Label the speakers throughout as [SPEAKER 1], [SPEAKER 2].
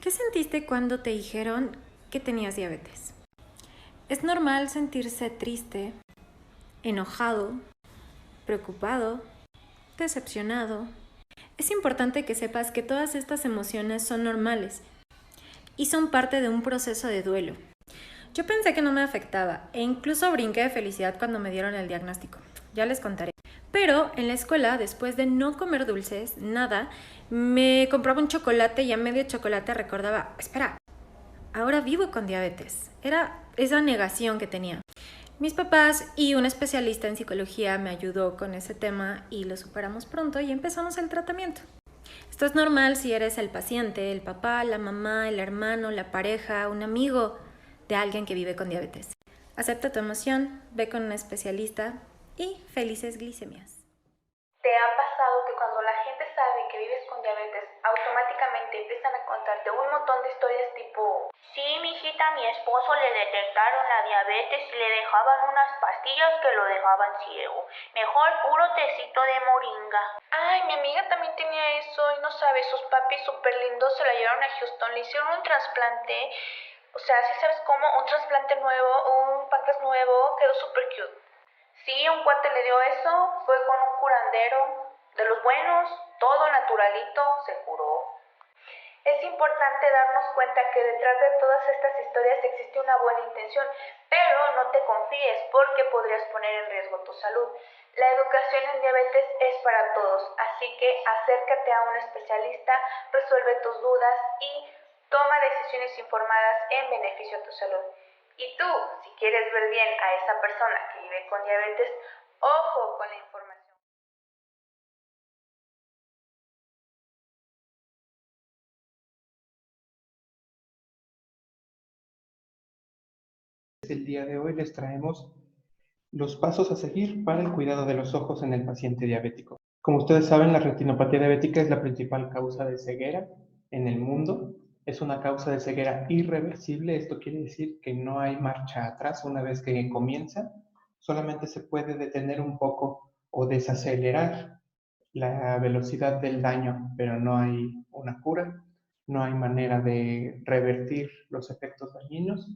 [SPEAKER 1] ¿Qué sentiste cuando te dijeron que tenías diabetes? Es normal sentirse triste, enojado, preocupado, decepcionado. Es importante que sepas que todas estas emociones son normales y son parte de un proceso de duelo. Yo pensé que no me afectaba e incluso brinqué de felicidad cuando me dieron el diagnóstico. Ya les contaré. Pero en la escuela, después de no comer dulces, nada, me compraba un chocolate y a medio chocolate recordaba, espera, ahora vivo con diabetes. Era esa negación que tenía. Mis papás y un especialista en psicología me ayudó con ese tema y lo superamos pronto y empezamos el tratamiento. Esto es normal si eres el paciente, el papá, la mamá, el hermano, la pareja, un amigo de alguien que vive con diabetes. Acepta tu emoción, ve con un especialista y felices glicemias.
[SPEAKER 2] ¿Te ha pasado que cuando la gente sabe que vives con diabetes, automáticamente empiezan a contarte un montón de historias tipo: sí, mijita, a mi esposo le detectaron la diabetes y le dejaban unas pastillas que lo dejaban ciego. Mejor puro tecito de moringa. Ay, mi amiga también tenía eso y no sabes, sus papis súper lindos se la llevaron a Houston, le hicieron un trasplante. O sea, ¿sí sabes cómo? Un trasplante nuevo, un páncreas nuevo, quedó súper cute. Sí, un cuate le dio eso, fue con un curandero, de los buenos, todo naturalito, se curó. Es importante darnos cuenta que detrás de todas estas historias existe una buena intención, pero no te confíes porque podrías poner en riesgo tu salud. La educación en diabetes es para todos, así que acércate a un especialista, resuelve tus dudas y toma decisiones informadas en beneficio de tu salud. Y tú, si quieres ver bien a esa persona que vive con diabetes, ojo con la información.
[SPEAKER 3] El día de hoy les traemos los pasos a seguir para el cuidado de los ojos en el paciente diabético. Como ustedes saben, la retinopatía diabética es la principal causa de ceguera en el mundo. Es una causa de ceguera irreversible. Esto quiere decir que no hay marcha atrás una vez que comienza. Solamente se puede detener un poco o desacelerar la velocidad del daño, pero no hay una cura, no hay manera de revertir los efectos dañinos.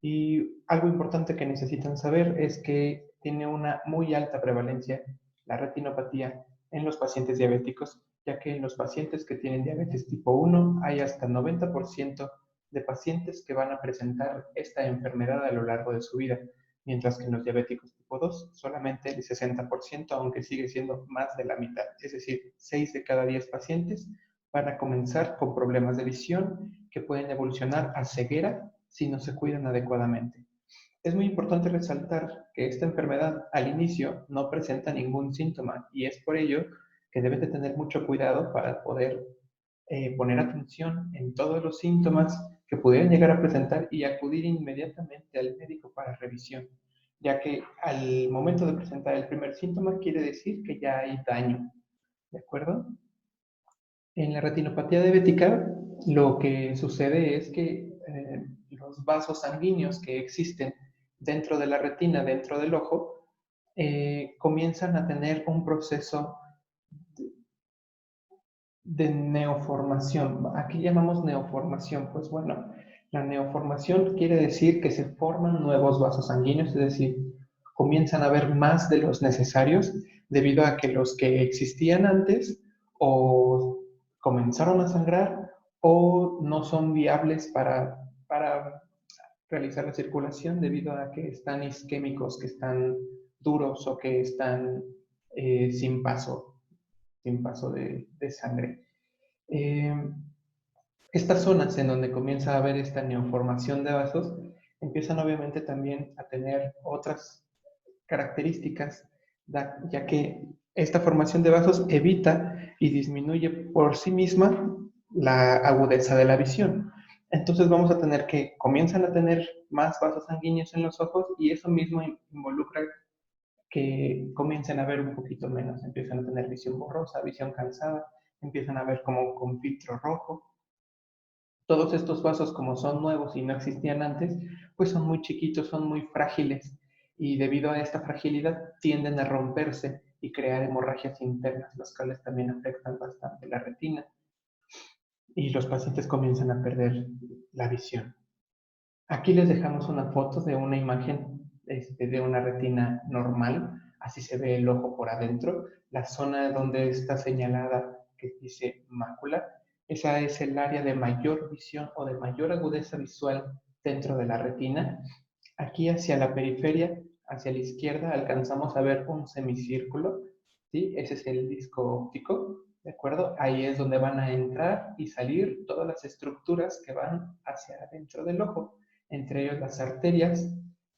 [SPEAKER 3] Y algo importante que necesitan saber es que tiene una muy alta prevalencia la retinopatía en los pacientes diabéticos, ya que en los pacientes que tienen diabetes tipo 1 hay hasta 90% de pacientes que van a presentar esta enfermedad a lo largo de su vida, mientras que en los diabéticos tipo 2 solamente el 60%, aunque sigue siendo más de la mitad, es decir, 6 de cada 10 pacientes van a comenzar con problemas de visión que pueden evolucionar a ceguera si no se cuidan adecuadamente. Es muy importante resaltar que esta enfermedad al inicio no presenta ningún síntoma y es por ello que deben de tener mucho cuidado para poder poner atención en todos los síntomas que pudieran llegar a presentar y acudir inmediatamente al médico para revisión, ya que al momento de presentar el primer síntoma quiere decir que ya hay daño, ¿de acuerdo? En la retinopatía diabética, lo que sucede es que los vasos sanguíneos que existen dentro de la retina, dentro del ojo, comienzan a tener un proceso de neoformación. ¿A qué llamamos neoformación? Pues bueno, la neoformación quiere decir que se forman nuevos vasos sanguíneos, es decir, comienzan a haber más de los necesarios debido a que los que existían antes o comenzaron a sangrar o no son viables para realizar la circulación debido a que están isquémicos, que están duros o que están sin paso, sin paso de sangre. Eh, estas zonas en donde comienza a haber esta neoformación de vasos empiezan obviamente también a tener otras características, ya que esta formación de vasos evita y disminuye por sí misma la agudeza de la visión. Entonces vamos a tener que comienzan a tener más vasos sanguíneos en los ojos y eso mismo involucra que comiencen a ver un poquito menos, empiezan a tener visión borrosa, visión cansada, empiezan a ver como con filtro rojo. Todos estos vasos, como son nuevos y no existían antes, pues son muy chiquitos, son muy frágiles y debido a esta fragilidad tienden a romperse y crear hemorragias internas, las cuales también afectan bastante la retina. y los pacientes comienzan a perder la visión. Aquí les dejamos una foto de una imagen de una retina normal, así se ve el ojo por adentro. La zona donde está señalada que dice mácula, esa es el área de mayor visión o de mayor agudeza visual dentro de la retina. Aquí hacia la periferia, hacia la izquierda, alcanzamos a ver un semicírculo, ¿sí? Ese es el disco óptico, ¿de acuerdo? Ahí es donde van a entrar y salir todas las estructuras que van hacia adentro del ojo, entre ellos las arterias,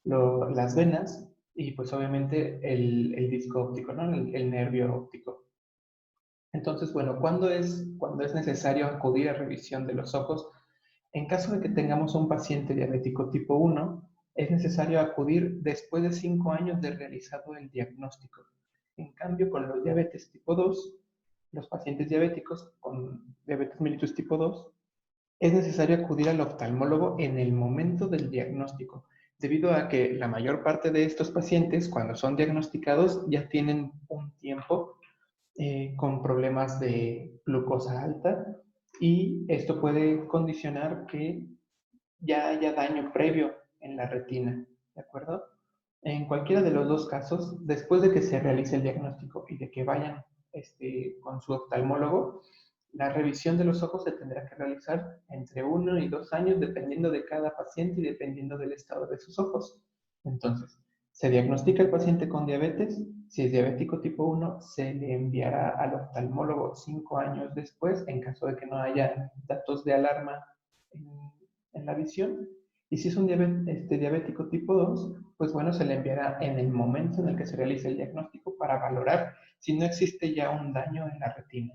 [SPEAKER 3] las venas y pues obviamente el disco óptico, ¿no? El nervio óptico. Entonces, bueno, cuando es necesario acudir a revisión de los ojos? En caso de que tengamos un paciente diabético tipo 1, es necesario acudir después de 5 años de realizado el diagnóstico. En cambio, con los diabetes tipo 2, los pacientes diabéticos con diabetes mellitus tipo 2, es necesario acudir al oftalmólogo en el momento del diagnóstico, debido a que la mayor parte de estos pacientes, cuando son diagnosticados, ya tienen un tiempo con problemas de glucosa alta y esto puede condicionar que ya haya daño previo en la retina, ¿de acuerdo? En cualquiera de los dos casos, después de que se realice el diagnóstico y de que vayan con su oftalmólogo, la revisión de los ojos se tendrá que realizar entre 1 y 2 años, dependiendo de cada paciente y dependiendo del estado de sus ojos. Entonces, se diagnostica el paciente con diabetes. Si es diabético tipo 1, se le enviará al oftalmólogo 5 años después, en caso de que no haya datos de alarma en, en la visión. Y si es un diabético tipo 2, pues bueno, se le enviará en el momento en el que se realice el diagnóstico para valorar si no existe ya un daño en la retina.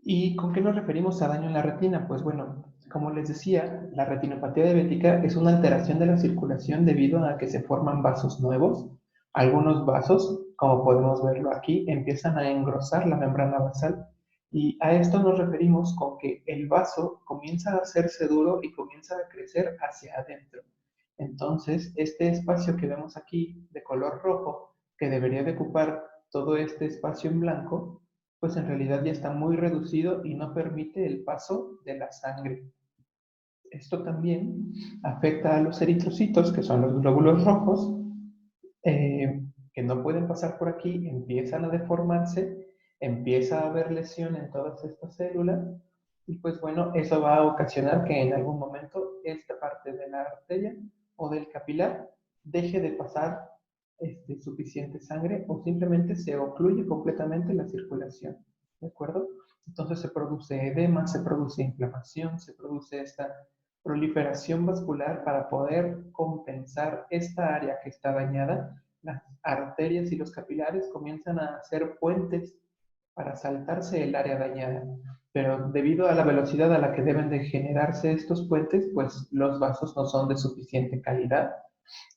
[SPEAKER 3] ¿Y con qué nos referimos a daño en la retina? Pues bueno, como les decía, la retinopatía diabética es una alteración de la circulación debido a que se forman vasos nuevos. Algunos vasos, como podemos verlo aquí, empiezan a engrosar la membrana basal y a esto nos referimos con que el vaso comienza a hacerse duro y comienza a crecer hacia adentro. Entonces, este espacio que vemos aquí de color rojo, que debería de ocupar todo este espacio en blanco, pues en realidad ya está muy reducido y no permite el paso de la sangre. Esto también afecta a los eritrocitos, que son los glóbulos rojos, que no pueden pasar por aquí, empiezan a deformarse, empieza a haber lesión en todas estas células y pues bueno, eso va a ocasionar que en algún momento esta parte de la arteria o del capilar deje de pasar suficiente sangre o simplemente se ocluye completamente la circulación, ¿de acuerdo? Entonces se produce edema, se produce inflamación, se produce esta proliferación vascular para poder compensar esta área que está dañada. Las arterias y los capilares comienzan a hacer puentes para saltarse el área dañada. Pero debido a la velocidad a la que deben de generarse estos puentes, pues los vasos no son de suficiente calidad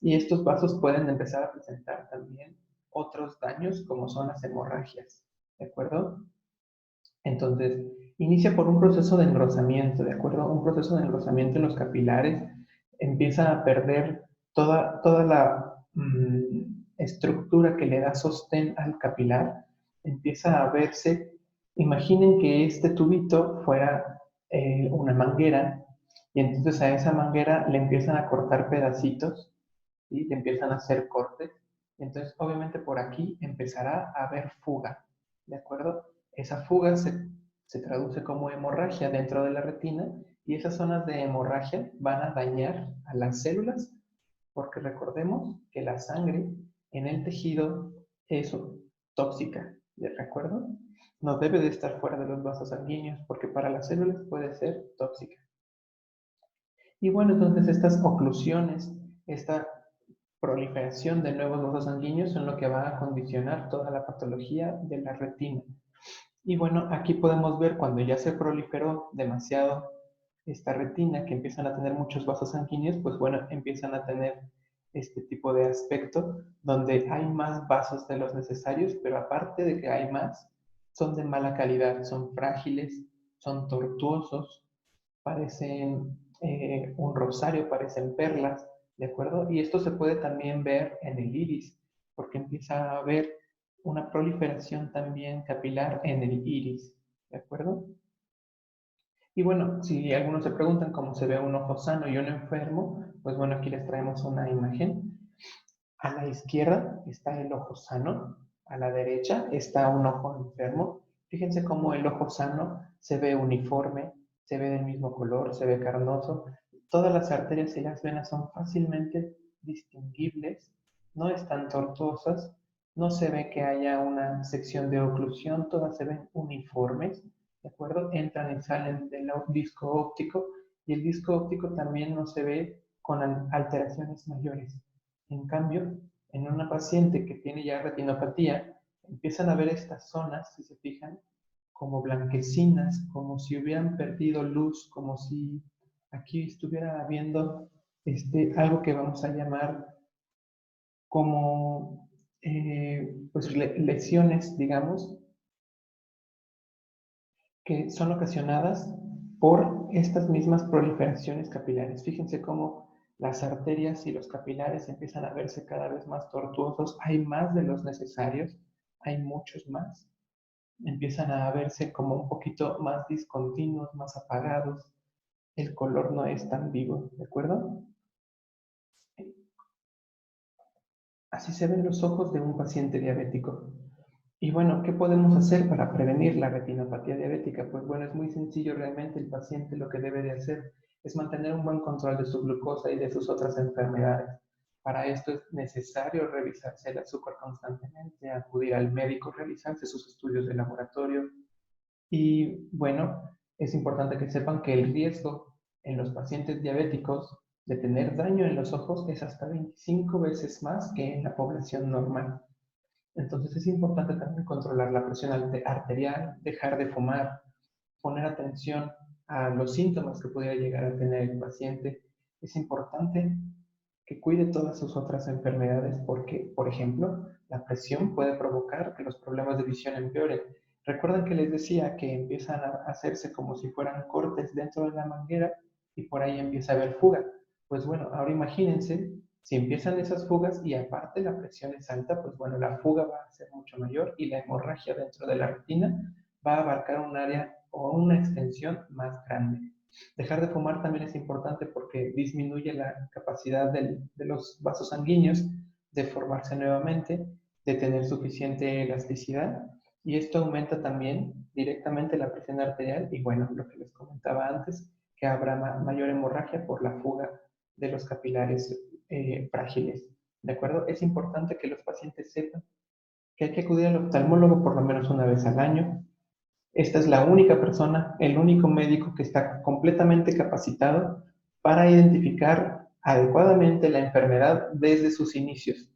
[SPEAKER 3] y estos vasos pueden empezar a presentar también otros daños como son las hemorragias, ¿de acuerdo? Entonces, inicia por un proceso de engrosamiento, ¿de acuerdo? Un proceso de engrosamiento en los capilares, empieza a perder toda la estructura que le da sostén al capilar, empieza a verse, imaginen que este tubito fuera una manguera y entonces a esa manguera le empiezan a cortar pedacitos, ¿sí? Le empiezan a hacer cortes, y entonces obviamente por aquí empezará a haber fuga, ¿de acuerdo? Esa fuga se traduce como hemorragia dentro de la retina y esas zonas de hemorragia van a dañar a las células porque recordemos que la sangre en el tejido es tóxica, ¿de acuerdo? No debe de estar fuera de los vasos sanguíneos porque para las células puede ser tóxica. Y bueno, entonces estas oclusiones, esta proliferación de nuevos vasos sanguíneos son lo que va a condicionar toda la patología de la retina. Y bueno, aquí podemos ver cuando ya se proliferó demasiado esta retina, que empiezan a tener muchos vasos sanguíneos, pues bueno, empiezan a tener este tipo de aspecto donde hay más vasos de los necesarios, pero aparte de que hay más, son de mala calidad, son frágiles, son tortuosos, parecen un rosario, parecen perlas, ¿de acuerdo? Y esto se puede también ver en el iris, porque empieza a haber una proliferación también capilar en el iris, ¿de acuerdo? Y bueno, si algunos se preguntan cómo se ve un ojo sano y uno enfermo, pues bueno, aquí les traemos una imagen. A la izquierda está el ojo sano, a la derecha está un ojo enfermo. Fíjense cómo el ojo sano se ve uniforme, se ve del mismo color, se ve carnoso. Todas las arterias y las venas son fácilmente distinguibles, no están tortuosas, no se ve que haya una sección de oclusión, todas se ven uniformes, ¿de acuerdo? Entran y salen del disco óptico y el disco óptico también no se ve con alteraciones mayores. En cambio, en una paciente que tiene ya retinopatía, empiezan a ver estas zonas, si se fijan, como blanquecinas, como si hubieran perdido luz, como si aquí estuviera habiendo algo que vamos a llamar como pues lesiones, digamos, que son ocasionadas por estas mismas proliferaciones capilares. Fíjense cómo las arterias y los capilares empiezan a verse cada vez más tortuosos, hay más de los necesarios, hay muchos más, empiezan a verse como un poquito más discontinuos, más apagados, el color no es tan vivo, ¿de acuerdo? Así se ven los ojos de un paciente diabético. Y bueno, ¿qué podemos hacer para prevenir la retinopatía diabética? Pues bueno, es muy sencillo realmente. El paciente lo que debe de hacer es mantener un buen control de su glucosa y de sus otras enfermedades. Para esto es necesario revisarse el azúcar constantemente, acudir al médico, realizarse sus estudios de laboratorio. Y bueno, es importante que sepan que el riesgo en los pacientes diabéticos de tener daño en los ojos es hasta 25 veces más que en la población normal. Entonces es importante también controlar la presión arterial, dejar de fumar, poner atención a los síntomas que pudiera llegar a tener el paciente. Es importante que cuide todas sus otras enfermedades porque, por ejemplo, la presión puede provocar que los problemas de visión empeoren. Recuerden que les decía que empiezan a hacerse como si fueran cortes dentro de la manguera y por ahí empieza a haber fuga. Pues bueno, ahora imagínense si empiezan esas fugas y aparte la presión es alta, pues bueno, la fuga va a ser mucho mayor y la hemorragia dentro de la retina va a abarcar un área o una extensión más grande. Dejar de fumar también es importante porque disminuye la capacidad de los vasos sanguíneos de formarse nuevamente, de tener suficiente elasticidad y esto aumenta también directamente la presión arterial y bueno, lo que les comentaba antes, que habrá mayor hemorragia por la fuga de los capilares frágiles. ¿De acuerdo? Es importante que los pacientes sepan que hay que acudir al oftalmólogo por lo menos una vez al año. Esta es la única persona, el único médico que está completamente capacitado para identificar adecuadamente la enfermedad desde sus inicios.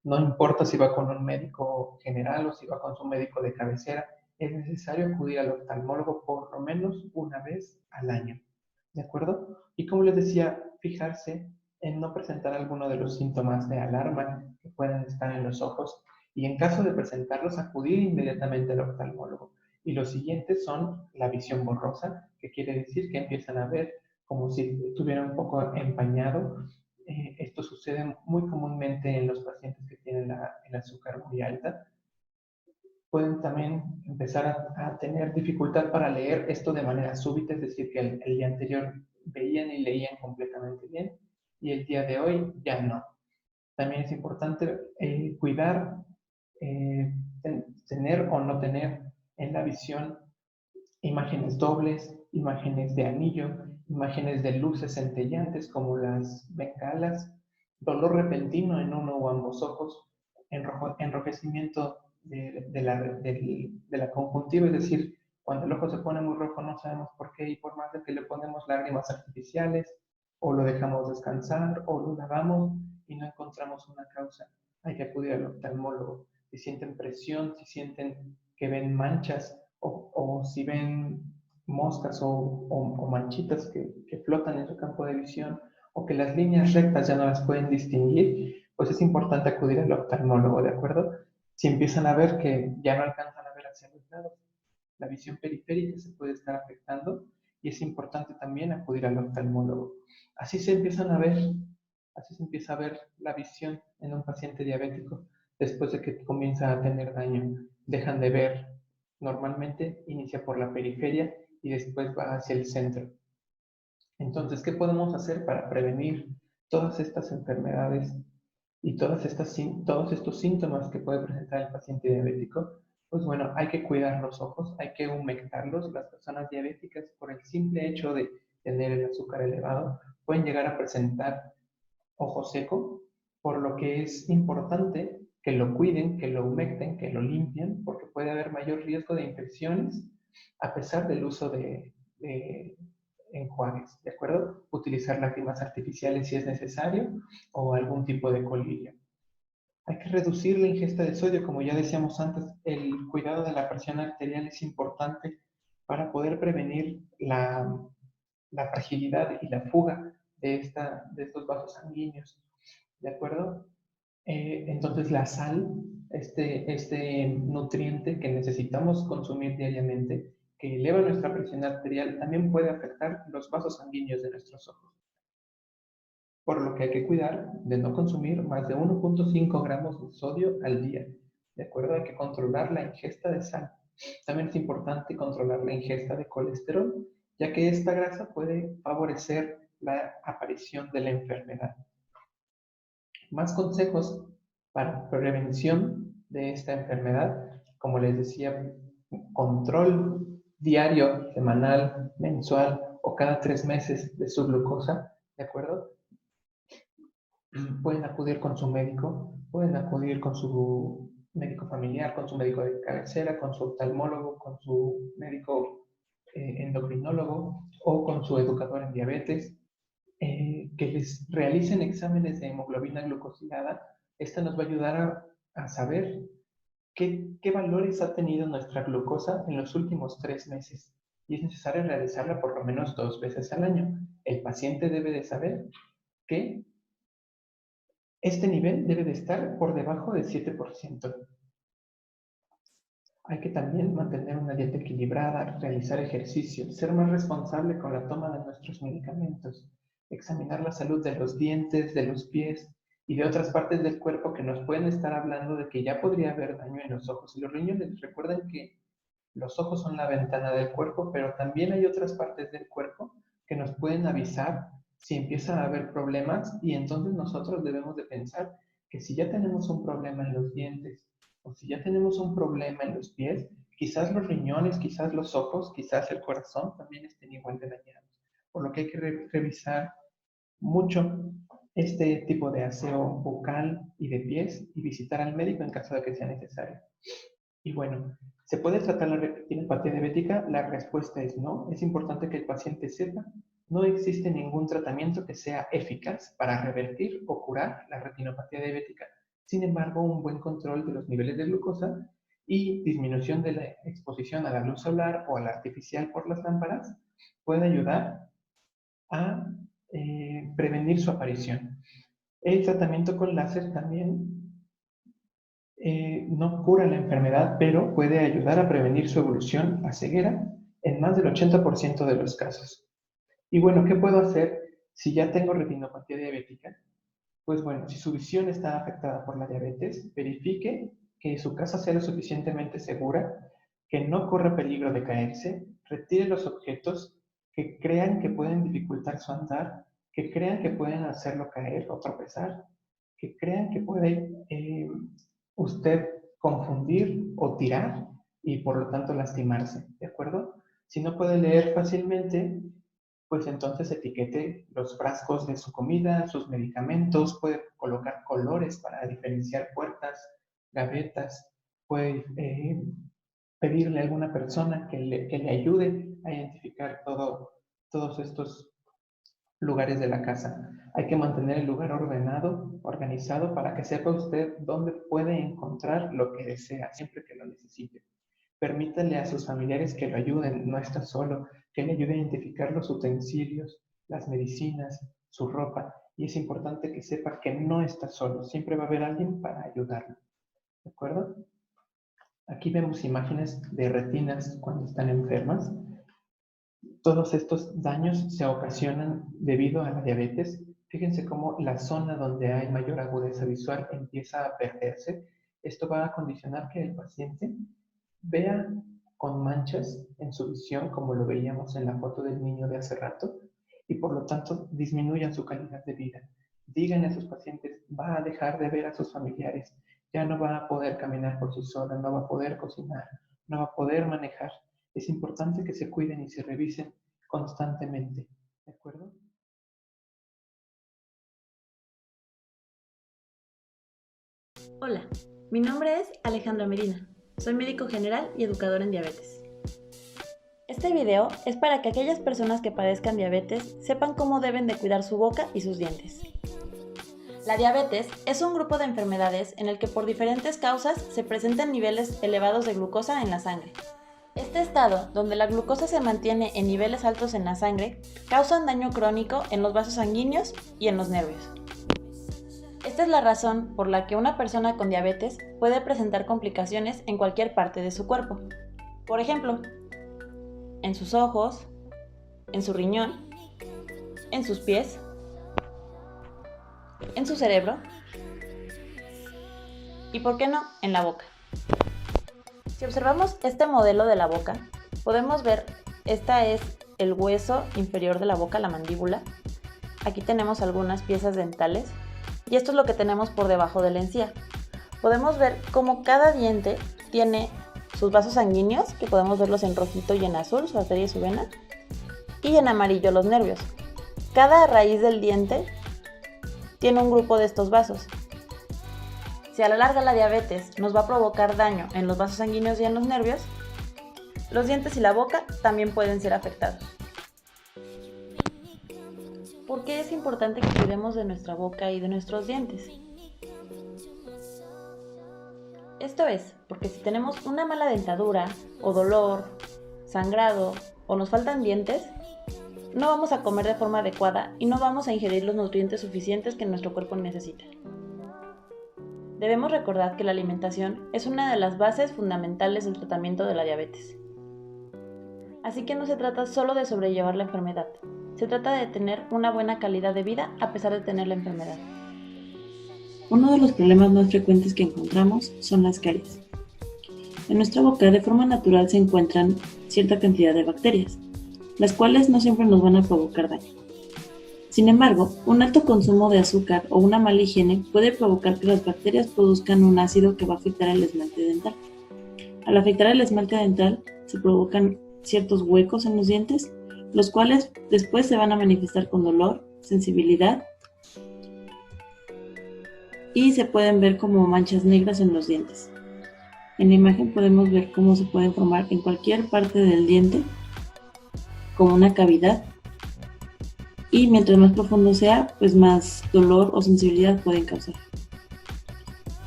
[SPEAKER 3] No importa si va con un médico general o si va con su médico de cabecera, es necesario acudir al oftalmólogo por lo menos una vez al año. ¿De acuerdo? Y como les decía, fijarse en no presentar alguno de los síntomas de alarma que pueden estar en los ojos y en caso de presentarlos, acudir inmediatamente al oftalmólogo. Y los siguientes son la visión borrosa, que quiere decir que empiezan a ver como si estuviera un poco empañado. Esto sucede muy comúnmente en los pacientes que tienen el azúcar muy alta. Pueden también empezar a tener dificultad para leer esto de manera súbita, es decir, que el día anterior veían y leían completamente bien y el día de hoy ya no. También es importante cuidar, eh, tener o no tener en la visión imágenes dobles, imágenes de anillo, imágenes de luces centellantes como las bengalas, dolor repentino en uno o ambos ojos, enrojecimiento de la conjuntiva, es decir, cuando el ojo se pone muy rojo no sabemos por qué y por más de que le ponemos lágrimas artificiales o lo dejamos descansar o lo lavamos y no encontramos una causa. Hay que acudir al oftalmólogo. Si sienten presión, si sienten que ven manchas o si ven moscas o manchitas que flotan en su campo de visión o que las líneas rectas ya no las pueden distinguir, pues es importante acudir al oftalmólogo, ¿de acuerdo? Si empiezan a ver que ya no alcanzan a ver hacia los lados, la visión periférica se puede estar afectando y es importante también acudir al oftalmólogo. Así se empiezan a ver, así se empieza a ver la visión en un paciente diabético después de que comienza a tener daño. Dejan de ver normalmente, inicia por la periferia y después va hacia el centro. Entonces, ¿qué podemos hacer para prevenir todas estas enfermedades y todos estos síntomas que puede presentar el paciente diabético? Pues bueno, hay que cuidar los ojos, hay que humectarlos. Las personas diabéticas, por el simple hecho de tener el azúcar elevado, pueden llegar a presentar ojo seco, por lo que es importante que lo cuiden, que lo humecten, que lo limpien, porque puede haber mayor riesgo de infecciones a pesar del uso de enjuagues, ¿de acuerdo? Utilizar lágrimas artificiales si es necesario o algún tipo de colirio. Hay que reducir la ingesta de sodio, como ya decíamos antes, el cuidado de la presión arterial es importante para poder prevenir la fragilidad y la fuga de estos vasos sanguíneos, ¿de acuerdo? Entonces la sal, este nutriente que necesitamos consumir diariamente, que eleva nuestra presión arterial, también puede afectar los vasos sanguíneos de nuestros ojos. Por lo que hay que cuidar de no consumir más de 1.5 gramos de sodio al día. ¿De acuerdo? Hay que controlar la ingesta de sal. También es importante controlar la ingesta de colesterol, ya que esta grasa puede favorecer la aparición de la enfermedad. Más consejos para prevención de esta enfermedad, como les decía, control diario, semanal, mensual o cada 3 meses de su glucosa, ¿de acuerdo? Pueden acudir con su médico, pueden acudir con su médico familiar, con su médico de cabecera, con su oftalmólogo, con su médico endocrinólogo o con su educador en diabetes, que les realicen exámenes de hemoglobina glucosilada. Esta nos va a ayudar a saber qué valores ha tenido nuestra glucosa en los últimos 3 meses. Y es necesario realizarla por lo menos 2 veces al año. El paciente debe de saber que este nivel debe de estar por debajo del 7%. Hay que también mantener una dieta equilibrada, realizar ejercicio, ser más responsable con la toma de nuestros medicamentos, examinar la salud de los dientes, de los pies y de otras partes del cuerpo que nos pueden estar hablando de que ya podría haber daño en los ojos y los riñones. Recuerden que los ojos son la ventana del cuerpo, pero también hay otras partes del cuerpo que nos pueden avisar si empiezan a haber problemas, y entonces nosotros debemos de pensar que si ya tenemos un problema en los dientes o si ya tenemos un problema en los pies, quizás los riñones, quizás los ojos, quizás el corazón también estén igual de dañados. Por lo que hay que revisar mucho este tipo de aseo bucal y de pies y visitar al médico en caso de que sea necesario. Y bueno, ¿se puede tratar la retinopatía diabética? La respuesta es no. Es importante que el paciente sepa, no existe ningún tratamiento que sea eficaz para revertir o curar la retinopatía diabética. Sin embargo, un buen control de los niveles de glucosa y disminución de la exposición a la luz solar o a la artificial por las lámparas puede ayudar a prevenir su aparición. El tratamiento con láser también no cura la enfermedad, pero puede ayudar a prevenir su evolución a ceguera en más del 80% de los casos. Y bueno, ¿qué puedo hacer si ya tengo retinopatía diabética? Pues bueno, si su visión está afectada por la diabetes, verifique que su casa sea lo suficientemente segura, que no corra peligro de caerse, retire los objetos que crean que pueden dificultar su andar, que crean que pueden hacerlo caer o tropezar, que crean que puede usted confundir o tirar y por lo tanto lastimarse, ¿de acuerdo? Si no puede leer fácilmente, pues entonces etiquete los frascos de su comida, sus medicamentos, puede colocar colores para diferenciar puertas, gavetas, puede pedirle a alguna persona que le ayude a identificar todos estos lugares de la casa. Hay que mantener el lugar ordenado, organizado, para que sepa usted dónde puede encontrar lo que desea, siempre que lo necesite. Permítale a sus familiares que lo ayuden, no está solo, que le ayude a identificar los utensilios, las medicinas, su ropa, y es importante que sepa que no está solo, siempre va a haber alguien para ayudarlo. ¿De acuerdo? Aquí vemos imágenes de retinas cuando están enfermas. Todos estos daños se ocasionan debido a la diabetes. Fíjense cómo la zona donde hay mayor agudeza visual empieza a perderse. Esto va a condicionar que el paciente vea con manchas en su visión, como lo veíamos en la foto del niño de hace rato, y por lo tanto disminuyan su calidad de vida. Díganle a sus pacientes, va a dejar de ver a sus familiares, ya no va a poder caminar por sí sola, no va a poder cocinar, no va a poder manejar. Es importante que se cuiden y se revisen constantemente, ¿de acuerdo?
[SPEAKER 4] Hola, mi nombre es Alejandra Medina. Soy médico general y educador en diabetes. Este video es para que aquellas personas que padezcan diabetes sepan cómo deben de cuidar su boca y sus dientes. La diabetes es un grupo de enfermedades en el que por diferentes causas se presentan niveles elevados de glucosa en la sangre. Este estado, donde la glucosa se mantiene en niveles altos en la sangre, causa un daño crónico en los vasos sanguíneos y en los nervios. Esta es la razón por la que una persona con diabetes puede presentar complicaciones en cualquier parte de su cuerpo. Por ejemplo, en sus ojos, en su riñón, en sus pies, en su cerebro y, ¿por qué no?, en la boca. Si observamos este modelo de la boca, podemos ver, esta es el hueso inferior de la boca, la mandíbula. Aquí tenemos algunas piezas dentales y esto es lo que tenemos por debajo de la encía. Podemos ver cómo cada diente tiene sus vasos sanguíneos, que podemos verlos en rojito y en azul, su arteria y su vena, y en amarillo los nervios. Cada raíz del diente tiene un grupo de estos vasos. Si a la larga la diabetes nos va a provocar daño en los vasos sanguíneos y en los nervios, los dientes y la boca también pueden ser afectados. ¿Por qué es importante que cuidemos de nuestra boca y de nuestros dientes? Esto es porque si tenemos una mala dentadura, o dolor, sangrado, o nos faltan dientes, no vamos a comer de forma adecuada y no vamos a ingerir los nutrientes suficientes que nuestro cuerpo necesita. Debemos recordar que la alimentación es una de las bases fundamentales del tratamiento de la diabetes. Así que no se trata solo de sobrellevar la enfermedad, se trata de tener una buena calidad de vida a pesar de tener la enfermedad.
[SPEAKER 5] Uno de los problemas más frecuentes que encontramos son las caries. En nuestra boca de forma natural se encuentran cierta cantidad de bacterias, las cuales no siempre nos van a provocar daño. Sin embargo, un alto consumo de azúcar o una mala higiene puede provocar que las bacterias produzcan un ácido que va a afectar el esmalte dental. Al afectar el esmalte dental, se provocan ciertos huecos en los dientes, los cuales después se van a manifestar con dolor, sensibilidad, y se pueden ver como manchas negras en los dientes. En la imagen podemos ver cómo se pueden formar en cualquier parte del diente como una cavidad, y mientras más profundo sea, pues más dolor o sensibilidad pueden causar.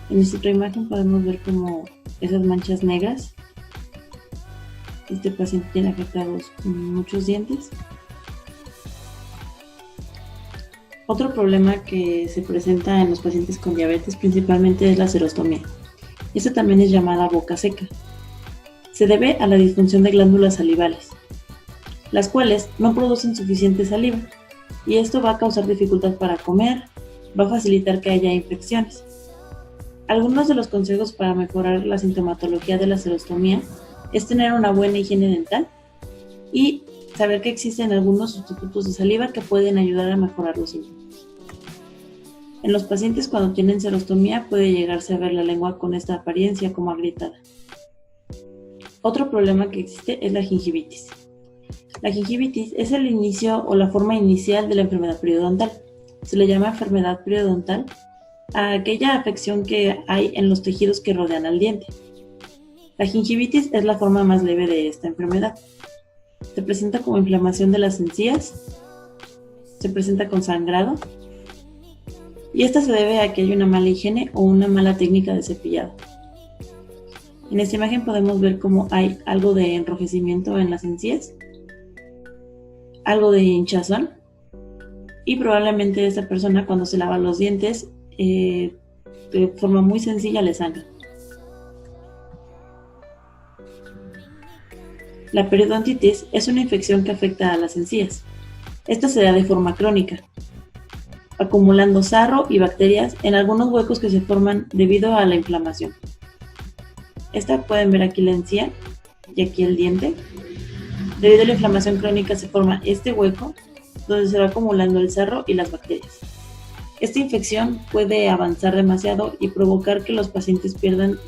[SPEAKER 5] En esta otra imagen podemos ver como esas manchas negras. Este paciente tiene afectados muchos dientes. Otro problema que se presenta en los pacientes con diabetes principalmente es la xerostomía. Esta también es llamada boca seca. Se debe a la disfunción de glándulas salivales, las cuales no producen suficiente saliva, y esto va a causar dificultad para comer, va a facilitar que haya infecciones. Algunos de los consejos para mejorar la sintomatología de la xerostomía es tener una buena higiene dental y saber que existen algunos sustitutos de saliva que pueden ayudar a mejorar los síntomas. En los pacientes cuando tienen xerostomía puede llegarse a ver la lengua con esta apariencia como agrietada. Otro problema que existe es la gingivitis. La gingivitis es el inicio o la forma inicial de la enfermedad periodontal. Se le llama enfermedad periodontal a aquella afección que hay en los tejidos que rodean al diente. La gingivitis es la forma más leve de esta enfermedad. Se presenta como inflamación de las encías, se presenta con sangrado, y esta se debe a que hay una mala higiene o una mala técnica de cepillado. En esta imagen podemos ver cómo hay algo de enrojecimiento en las encías, algo de hinchazón, y probablemente esta persona cuando se lava los dientes de forma muy sencilla le sangra. La periodontitis es una infección que afecta a las encías. Esta se da de forma crónica, acumulando sarro y bacterias en algunos huecos que se forman debido a la inflamación. Esta pueden ver aquí la encía, y aquí el diente. Debido a la inflamación crónica se forma este hueco donde se va acumulando el sarro y las bacterias. Esta infección puede avanzar demasiado y provocar que los pacientes pierdan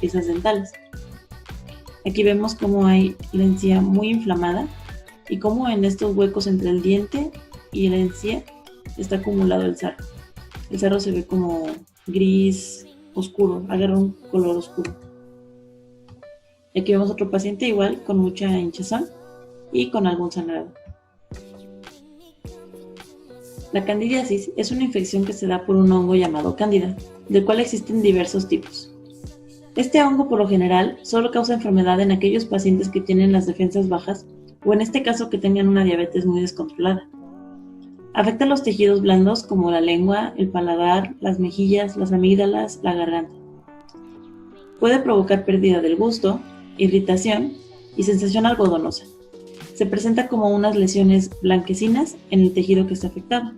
[SPEAKER 5] piezas dentales. Aquí vemos cómo hay la encía muy inflamada y cómo en estos huecos entre el diente y la encía está acumulado el sarro. El sarro se ve como gris oscuro, agarra un color oscuro. Y aquí vemos otro paciente igual con mucha hinchazón y con algún sangrado. La candidiasis es una infección que se da por un hongo llamado cándida, del cual existen diversos tipos. Este hongo por lo general solo causa enfermedad en aquellos pacientes que tienen las defensas bajas o en este caso que tengan una diabetes muy descontrolada. Afecta los tejidos blandos como la lengua, el paladar, las mejillas, las amígdalas, la garganta. Puede provocar pérdida del gusto, irritación y sensación algodonosa. Se presenta como unas lesiones blanquecinas en el tejido que está afectado.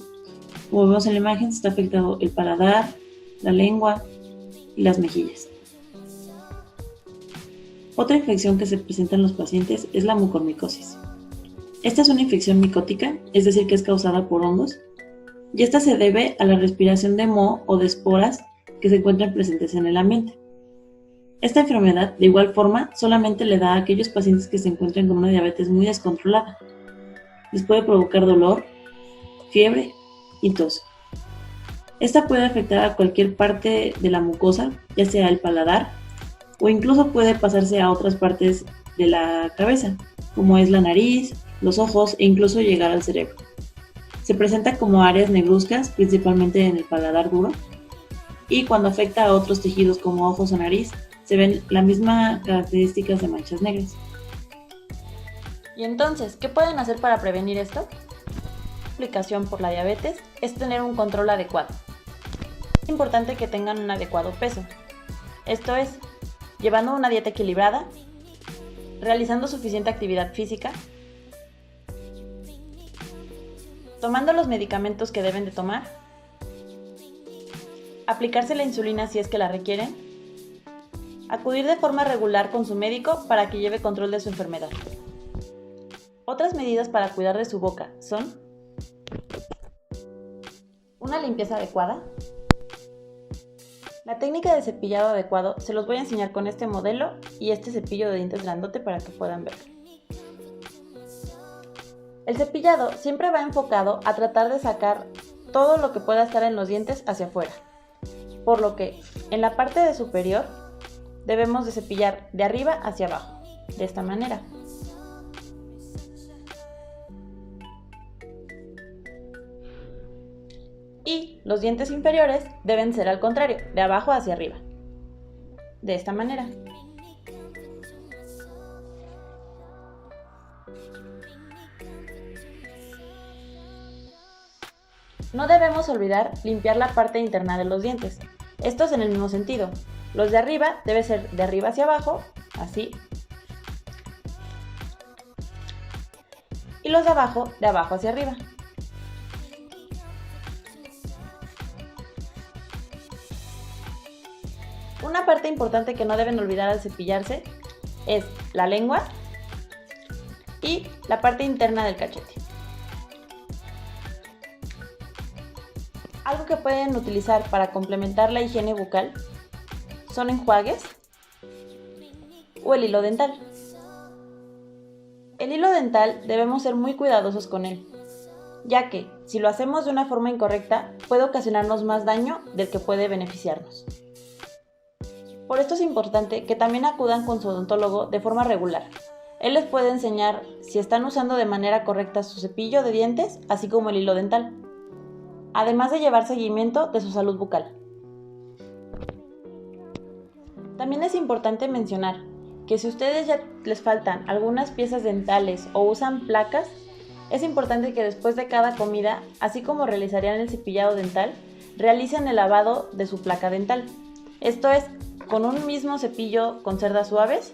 [SPEAKER 5] Como vemos en la imagen, está afectado el paladar, la lengua y las mejillas. Otra infección que se presenta en los pacientes es la mucormicosis. Esta es una infección micótica, es decir, que es causada por hongos, y esta se debe a la respiración de moho o de esporas que se encuentran presentes en el ambiente. Esta enfermedad, de igual forma, solamente le da a aquellos pacientes que se encuentran con una diabetes muy descontrolada. Les puede provocar dolor, fiebre y tos. Esta puede afectar a cualquier parte de la mucosa, ya sea el paladar, o incluso puede pasarse a otras partes de la cabeza, como es la nariz, los ojos e incluso llegar al cerebro. Se presenta como áreas negruzcas, principalmente en el paladar duro, y cuando afecta a otros tejidos como ojos o nariz, se ven las mismas características de manchas negras.
[SPEAKER 4] ¿Y entonces qué pueden hacer para prevenir esto? La explicación por la diabetes es tener un control adecuado. Es importante que tengan un adecuado peso. Esto es, llevando una dieta equilibrada, realizando suficiente actividad física, tomando los medicamentos que deben de tomar, aplicarse la insulina si es que la requieren, acudir de forma regular con su médico para que lleve control de su enfermedad. Otras medidas para cuidar de su boca son una limpieza adecuada. La técnica de cepillado adecuado se los voy a enseñar con este modelo y este cepillo de dientes grandote para que puedan ver. El cepillado siempre va enfocado a tratar de sacar todo lo que pueda estar en los dientes hacia afuera, por lo que en la parte de superior debemos de cepillar de arriba hacia abajo, de esta manera. Y los dientes inferiores deben ser al contrario, de abajo hacia arriba, de esta manera. No debemos olvidar limpiar la parte interna de los dientes. Esto es en el mismo sentido. Los de arriba deben ser de arriba hacia abajo, así. Y los de abajo hacia arriba. Una parte importante que no deben olvidar al cepillarse es la lengua y la parte interna del cachete. Algo que pueden utilizar para complementar la higiene bucal son enjuagues o el hilo dental. El hilo dental debemos ser muy cuidadosos con él, ya que si lo hacemos de una forma incorrecta puede ocasionarnos más daño del que puede beneficiarnos. Por esto es importante que también acudan con su odontólogo de forma regular. Él les puede enseñar si están usando de manera correcta su cepillo de dientes, así como el hilo dental, además de llevar seguimiento de su salud bucal. También es importante mencionar que si ustedes ya les faltan algunas piezas dentales o usan placas, es importante que después de cada comida, así como realizarían el cepillado dental, realicen el lavado de su placa dental. Esto es, con un mismo cepillo con cerdas suaves,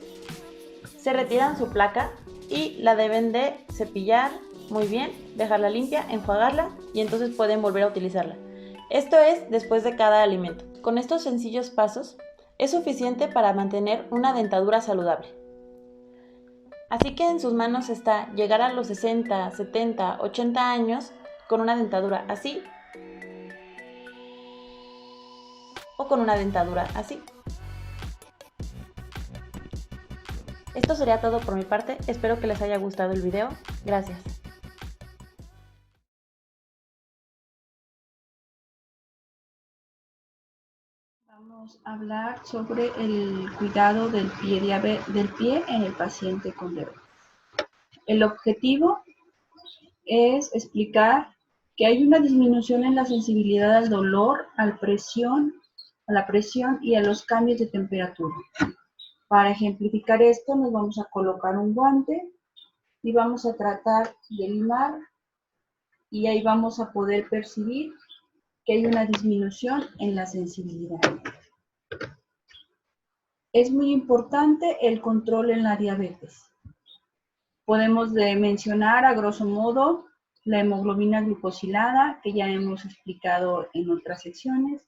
[SPEAKER 4] se retiran su placa y la deben de cepillar muy bien, dejarla limpia, enjuagarla y entonces pueden volver a utilizarla. Esto es después de cada alimento. Con estos sencillos pasos es suficiente para mantener una dentadura saludable. Así que en sus manos está llegar a los 60, 70, 80 años con una dentadura así o con una dentadura así. Esto sería todo por mi parte, espero que les haya gustado el video. Gracias.
[SPEAKER 6] Vamos a hablar sobre el cuidado del pie en el paciente con diabetes. El objetivo es explicar que hay una disminución en la sensibilidad al dolor, a la presión y a los cambios de temperatura. Para ejemplificar esto, nos vamos a colocar un guante y vamos a tratar de limar, y ahí vamos a poder percibir que hay una disminución en la sensibilidad. Es muy importante el control en la diabetes. Podemos mencionar a grosso modo la hemoglobina glucosilada, que ya hemos explicado en otras secciones.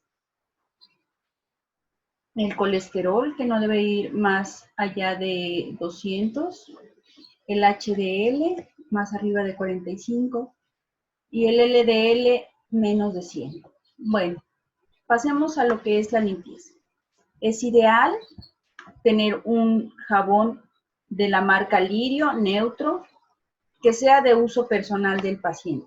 [SPEAKER 6] El colesterol, que no debe ir más allá de 200. El HDL, más arriba de 45. Y el LDL, menos de 100. Bueno, pasemos a lo que es la limpieza. Es ideal tener un jabón de la marca Lirio, neutro, que sea de uso personal del paciente.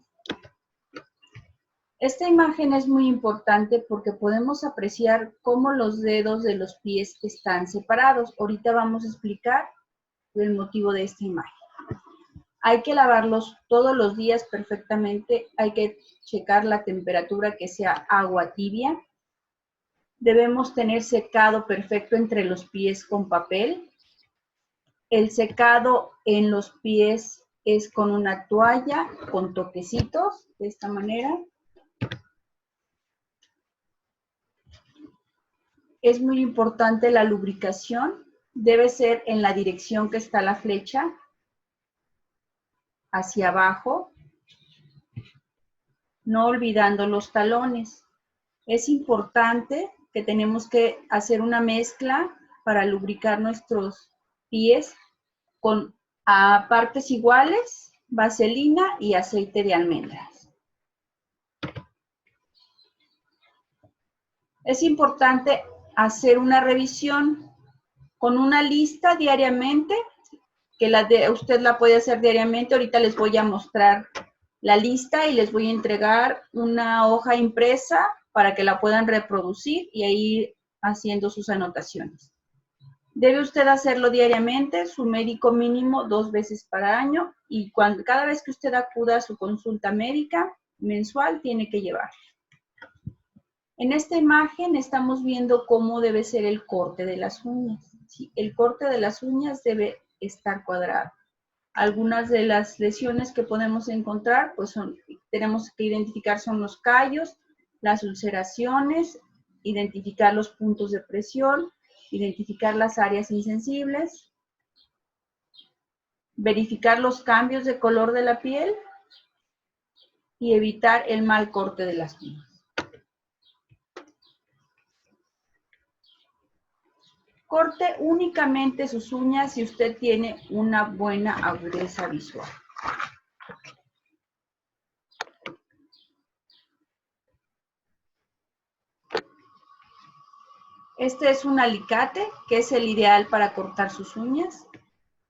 [SPEAKER 6] Esta imagen es muy importante porque podemos apreciar cómo los dedos de los pies están separados. Ahorita vamos a explicar el motivo de esta imagen. Hay que lavarlos todos los días perfectamente. Hay que checar la temperatura, que sea agua tibia. Debemos tener secado perfecto entre los pies con papel. El secado en los pies es con una toalla, con toquecitos, de esta manera. Es muy importante la lubricación. Debe ser en la dirección que está la flecha, hacia abajo, no olvidando los talones. Es importante que tenemos que hacer una mezcla para lubricar nuestros pies con a partes iguales, vaselina y aceite de almendras. Es importante hacer una revisión con una lista diariamente, que usted la puede hacer diariamente. Ahorita les voy a mostrar la lista y les voy a entregar una hoja impresa para que la puedan reproducir y ir haciendo sus anotaciones. Debe usted hacerlo diariamente, su médico mínimo 2 veces por año, y cada vez que usted acuda a su consulta médica mensual tiene que llevar. En esta imagen estamos viendo cómo debe ser el corte de las uñas. ¿Sí? El corte de las uñas debe estar cuadrado. Algunas de las lesiones que podemos encontrar, pues tenemos que identificar, son los callos, las ulceraciones, identificar los puntos de presión, identificar las áreas insensibles, verificar los cambios de color de la piel y evitar el mal corte de las uñas. Corte únicamente sus uñas si usted tiene una buena agudeza visual. Este es un alicate, que es el ideal para cortar sus uñas.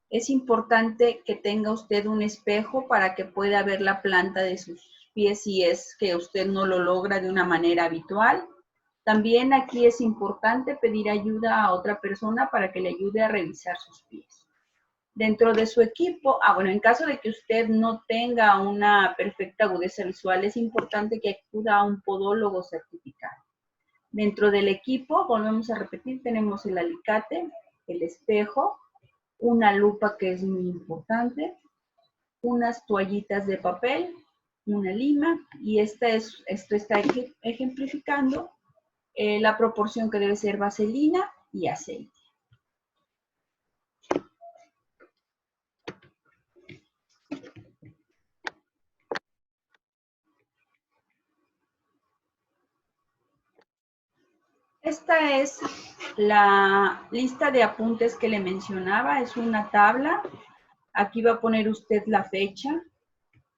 [SPEAKER 6] Es importante que tenga usted un espejo para que pueda ver la planta de sus pies si es que usted no lo logra de una manera habitual. También aquí es importante pedir ayuda a otra persona para que le ayude a revisar sus pies. Dentro de su equipo, en caso de que usted no tenga una perfecta agudeza visual, es importante que acuda a un podólogo certificado. Dentro del equipo, volvemos a repetir, tenemos el alicate, el espejo, una lupa, que es muy importante, unas toallitas de papel, una lima, y esto está ejemplificando la proporción que debe ser vaselina y aceite. Esta es la lista de apuntes que le mencionaba. Es una tabla Aquí va a poner usted la fecha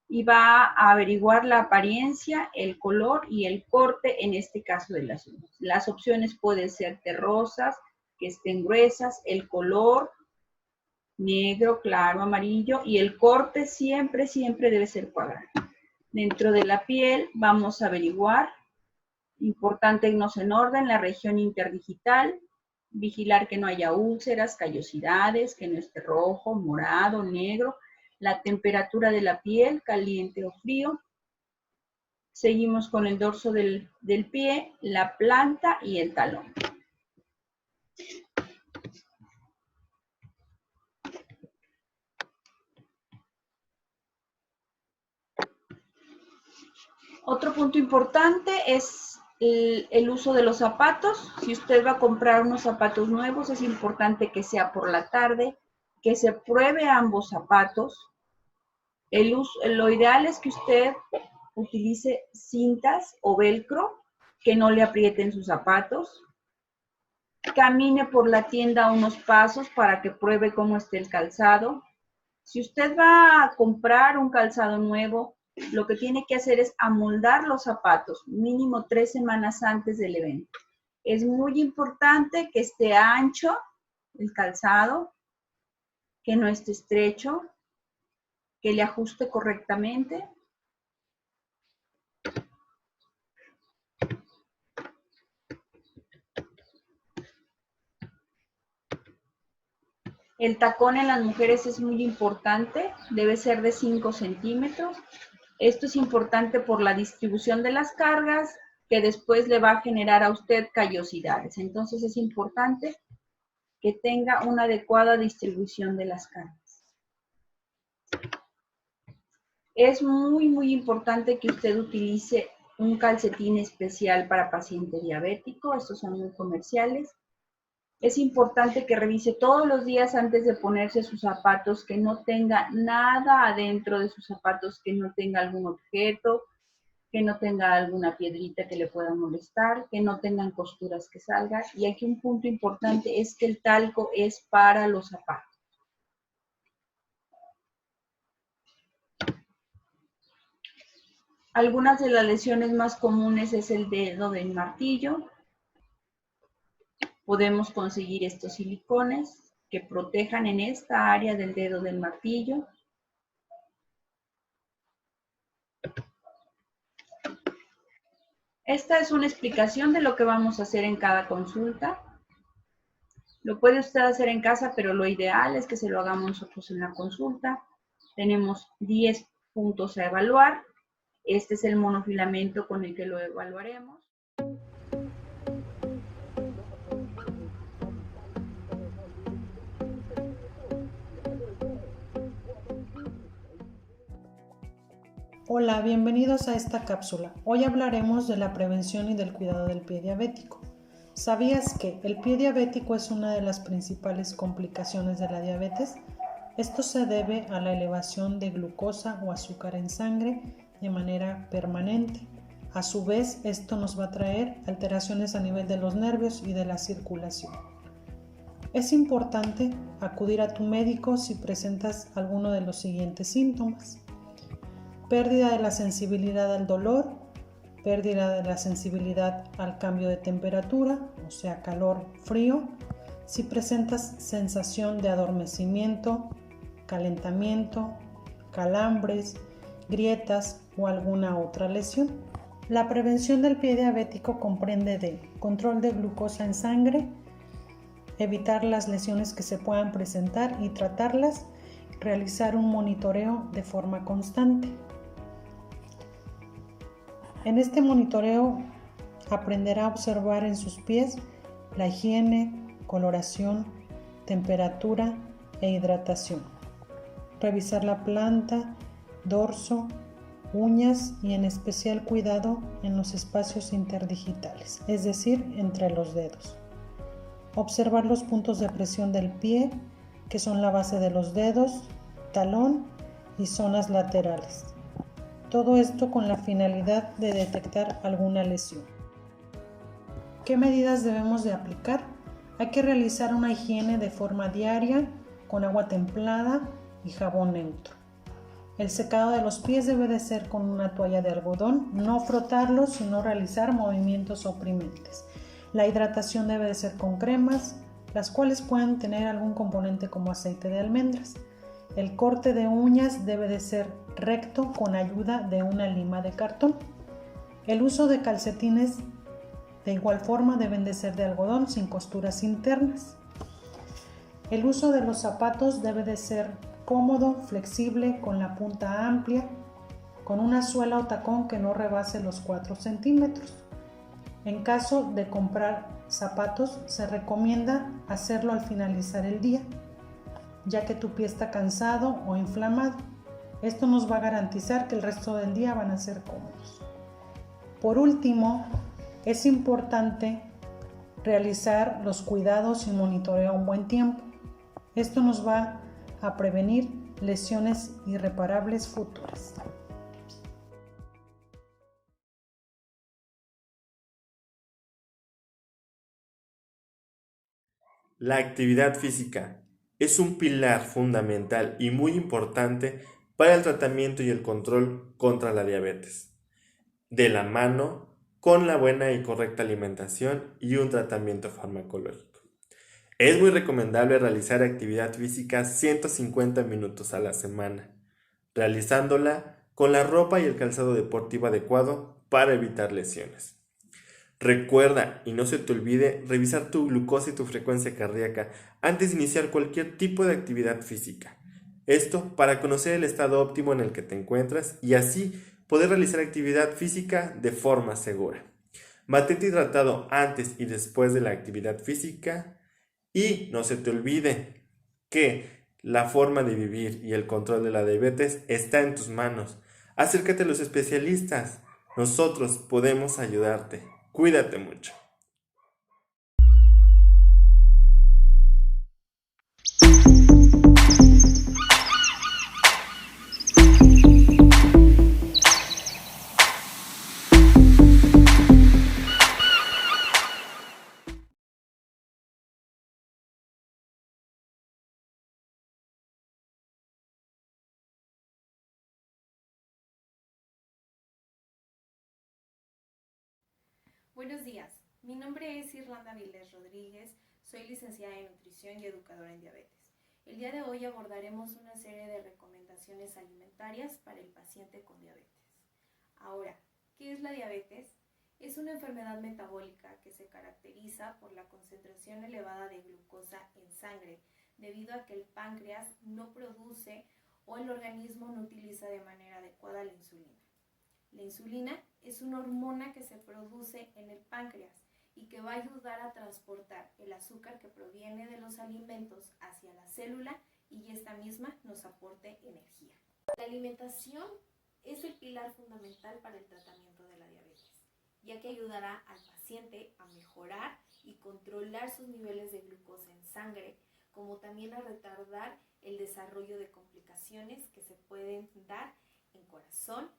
[SPEAKER 6] y va a averiguar la apariencia, el color y el corte, en este caso de las uñas. Las opciones pueden ser terrosas, que estén gruesas, el color negro, claro, amarillo, y el corte siempre debe ser cuadrado. Dentro de la piel vamos a averiguar, importante irnos en orden, la región interdigital, vigilar que no haya úlceras, callosidades, que no esté rojo, morado, negro, la temperatura de la piel, caliente o frío. Seguimos con el dorso del pie, la planta y el talón. Otro punto importante es el uso de los zapatos. Si usted va a comprar unos zapatos nuevos, es importante que sea por la tarde, que se pruebe ambos zapatos. Lo ideal es que usted utilice cintas o velcro que no le aprieten sus zapatos. Camine por la tienda unos pasos para que pruebe cómo está el calzado. Si usted va a comprar un calzado nuevo, lo que tiene que hacer es amoldar los zapatos mínimo 3 semanas antes del evento. Es muy importante que esté ancho el calzado, que no esté estrecho, que le ajuste correctamente. El tacón en las mujeres es muy importante, debe ser de 5 centímetros. Esto es importante por la distribución de las cargas, que después le va a generar a usted callosidades. Entonces es importante que tenga una adecuada distribución de las cargas. Es muy importante que usted utilice un calcetín especial para paciente diabético. Estos son muy comerciales. Es importante que revise todos los días antes de ponerse sus zapatos, que no tenga nada adentro de sus zapatos, que no tenga algún objeto, que no tenga alguna piedrita que le pueda molestar, que no tengan costuras que salgan. Y aquí un punto importante es que el talco es para los zapatos. Algunas de las lesiones más comunes es el dedo del martillo. Podemos conseguir estos silicones que protejan en esta área del dedo del martillo. Esta es una explicación de lo que vamos a hacer en cada consulta. Lo puede usted hacer en casa, pero lo ideal es que se lo hagamos nosotros en la consulta. Tenemos 10 puntos a evaluar. Este es el monofilamento con el que lo evaluaremos.
[SPEAKER 7] Hola, bienvenidos a esta cápsula. Hoy hablaremos de la prevención y del cuidado del pie diabético. ¿Sabías que el pie diabético es una de las principales complicaciones de la diabetes? Esto se debe a la elevación de glucosa o azúcar en sangre de manera permanente. A su vez, esto nos va a traer alteraciones a nivel de los nervios y de la circulación. Es importante acudir a tu médico si presentas alguno de los siguientes síntomas: pérdida de la sensibilidad al dolor, pérdida de la sensibilidad al cambio de temperatura, o sea, calor, frío. Si presentas sensación de adormecimiento, calentamiento, calambres, grietas o alguna otra lesión. La prevención del pie diabético comprende de control de glucosa en sangre, evitar las lesiones que se puedan presentar y tratarlas, realizar un monitoreo de forma constante. En este monitoreo aprenderá a observar en sus pies la higiene, coloración, temperatura e hidratación. Revisar la planta, dorso, uñas y en especial cuidado en los espacios interdigitales, es decir, entre los dedos. Observar los puntos de presión del pie, que son la base de los dedos, talón y zonas laterales. Todo esto con la finalidad de detectar alguna lesión. ¿Qué medidas debemos de aplicar? Hay que realizar una higiene de forma diaria con agua templada y jabón neutro. El secado de los pies debe de ser con una toalla de algodón, no frotarlos, sino realizar movimientos oprimentes. La hidratación debe de ser con cremas, las cuales pueden tener algún componente como aceite de almendras. El corte de uñas debe de ser recto con ayuda de una lima de cartón. El uso de calcetines de igual forma deben de ser de algodón sin costuras internas. El uso de los zapatos debe de ser cómodo, flexible, con la punta amplia, con una suela o tacón que no rebase los 4 centímetros. En caso de comprar zapatos, se recomienda hacerlo al finalizar el día, ya que tu pie está cansado o inflamado. Esto nos va a garantizar que el resto del día van a ser cómodos. Por último, es importante realizar los cuidados y monitoreo a un buen tiempo. Esto nos va a prevenir lesiones irreparables futuras.
[SPEAKER 8] La actividad física es un pilar fundamental y muy importante para el tratamiento y el control contra la diabetes, de la mano con la buena y correcta alimentación y un tratamiento farmacológico. Es muy recomendable realizar actividad física 150 minutos a la semana, realizándola con la ropa y el calzado deportivo adecuado para evitar lesiones. Recuerda y no se te olvide revisar tu glucosa y tu frecuencia cardíaca antes de iniciar cualquier tipo de actividad física. Esto para conocer el estado óptimo en el que te encuentras y así poder realizar actividad física de forma segura. Mantente hidratado antes y después de la actividad física y no se te olvide que la forma de vivir y el control de la diabetes está en tus manos. Acércate a los especialistas. Nosotros podemos ayudarte. Cuídate mucho.
[SPEAKER 1] Buenos días, mi nombre es Irlanda Vilés Rodríguez, soy licenciada en nutrición y educadora en diabetes. El día de hoy abordaremos una serie de recomendaciones alimentarias para el paciente con diabetes. Ahora, ¿qué es la diabetes? Es una enfermedad metabólica que se caracteriza por la concentración elevada de glucosa en sangre, debido a que el páncreas no produce o el organismo no utiliza de manera adecuada la insulina. La insulina es una hormona que se produce en el páncreas y que va a ayudar a transportar el azúcar que proviene de los alimentos hacia la célula y esta misma nos aporte energía. La alimentación es el pilar fundamental para el tratamiento de la diabetes, ya que ayudará al paciente a mejorar y controlar sus niveles de glucosa en sangre, como también a retardar el desarrollo de complicaciones que se pueden dar en corazón,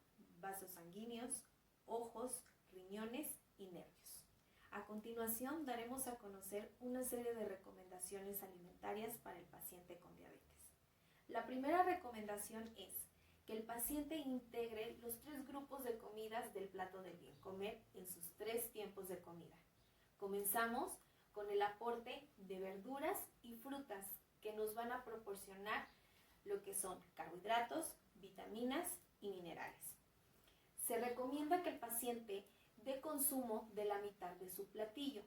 [SPEAKER 1] vasos sanguíneos, ojos, riñones y nervios. A continuación daremos a conocer una serie de recomendaciones alimentarias para el paciente con diabetes. La primera recomendación es que el paciente integre los 3 grupos de comidas del plato del bien comer en sus 3 tiempos de comida. Comenzamos con el aporte de verduras y frutas que nos van a proporcionar lo que son carbohidratos, vitaminas y minerales. Se recomienda que el paciente dé consumo de la mitad de su platillo,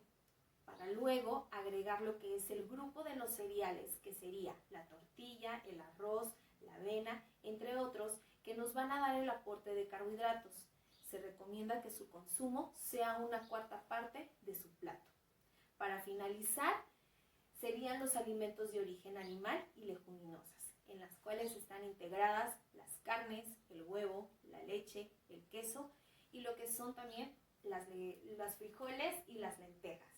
[SPEAKER 1] para luego agregar lo que es el grupo de los cereales, que sería la tortilla, el arroz, la avena, entre otros, que nos van a dar el aporte de carbohidratos. Se recomienda que su consumo sea una 1/4 parte de su plato. Para finalizar, serían los alimentos de origen animal y leguminosas, en las cuales están integradas las carnes, el huevo, la leche, el queso y lo que son también las frijoles y las lentejas.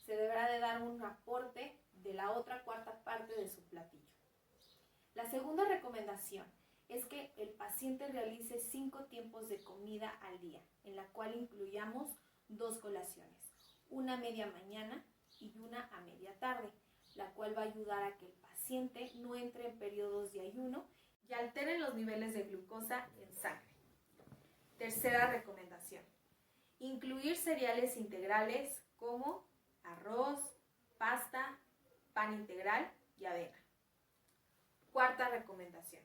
[SPEAKER 1] Se deberá de dar un aporte de la otra 1/4 parte de su platillo. La segunda recomendación es que el paciente realice 5 tiempos de comida al día, en la cual incluyamos 2 colaciones, una a media mañana y una a media tarde, la cual va a ayudar a que el paciente
[SPEAKER 9] paciente no entre en periodos de ayuno y alteren los niveles de glucosa en sangre. Tercera recomendación: incluir cereales integrales como arroz, pasta, pan integral y avena. Cuarta recomendación: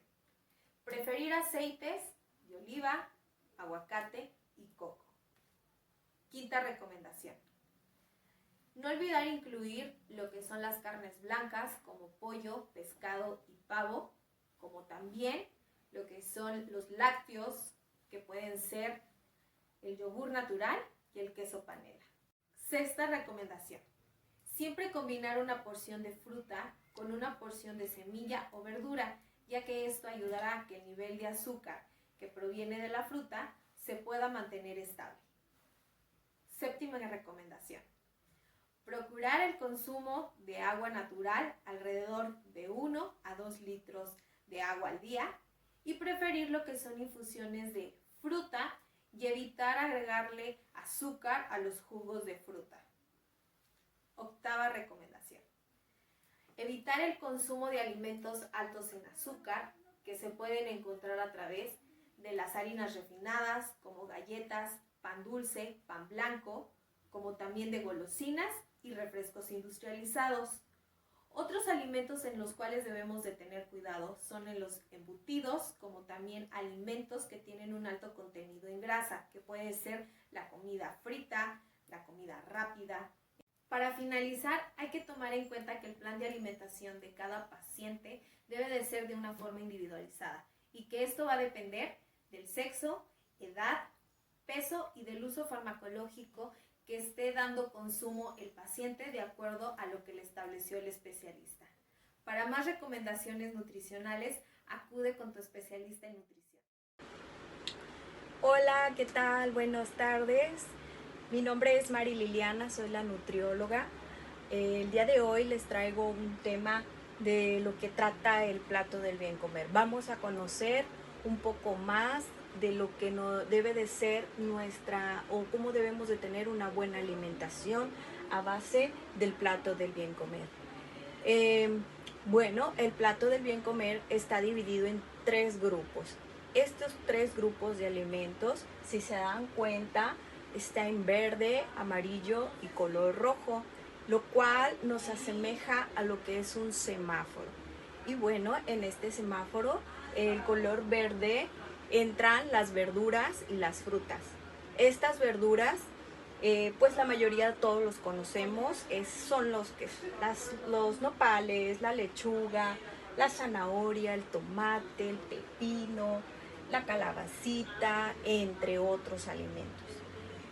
[SPEAKER 9] preferir aceites de oliva, aguacate y coco. Quinta recomendación: no olvidar incluir lo que son las carnes blancas como pollo, pescado y pavo, como también lo que son los lácteos, que pueden ser el yogur natural y el queso panela. Sexta recomendación: siempre combinar una porción de fruta con una porción de semilla o verdura, ya que esto ayudará a que el nivel de azúcar que proviene de la fruta se pueda mantener estable. Séptima recomendación: procurar el consumo de agua natural alrededor de 1 a 2 litros de agua al día y preferir lo que son infusiones de fruta y evitar agregarle azúcar a los jugos de fruta. Octava recomendación: evitar el consumo de alimentos altos en azúcar que se pueden encontrar a través de las harinas refinadas como galletas, pan dulce, pan blanco, como también de golosinas y refrescos industrializados. Otros alimentos en los cuales debemos de tener cuidado son en los embutidos, como también alimentos que tienen un alto contenido en grasa, que puede ser la comida frita, la comida rápida. Para finalizar, hay que tomar en cuenta que el plan de alimentación de cada paciente debe de ser de una forma individualizada y que esto va a depender del sexo, edad, peso y del uso farmacológico que esté dando consumo el paciente de acuerdo a lo que le estableció el especialista. Para más recomendaciones nutricionales, acude con tu especialista en nutrición.
[SPEAKER 10] Hola, ¿qué tal? Buenas tardes. Mi nombre es Mari Liliana, soy la nutrióloga. El día de hoy les traigo un tema de lo que trata el plato del bien comer. Vamos a conocer un poco más de lo que no debe de ser nuestra o cómo debemos de tener una buena alimentación a base del plato del bien comer. Bueno, el plato del bien comer está dividido en 3 grupos. Estos 3 grupos de alimentos, si se dan cuenta, está en verde, amarillo y color rojo, lo cual nos asemeja a lo que es un semáforo. Y bueno, en este semáforo, el color verde entran las verduras y las frutas. Estas verduras, pues la mayoría de todos los conocemos, son los nopales, la lechuga, la zanahoria, el tomate, el pepino, la calabacita, entre otros alimentos.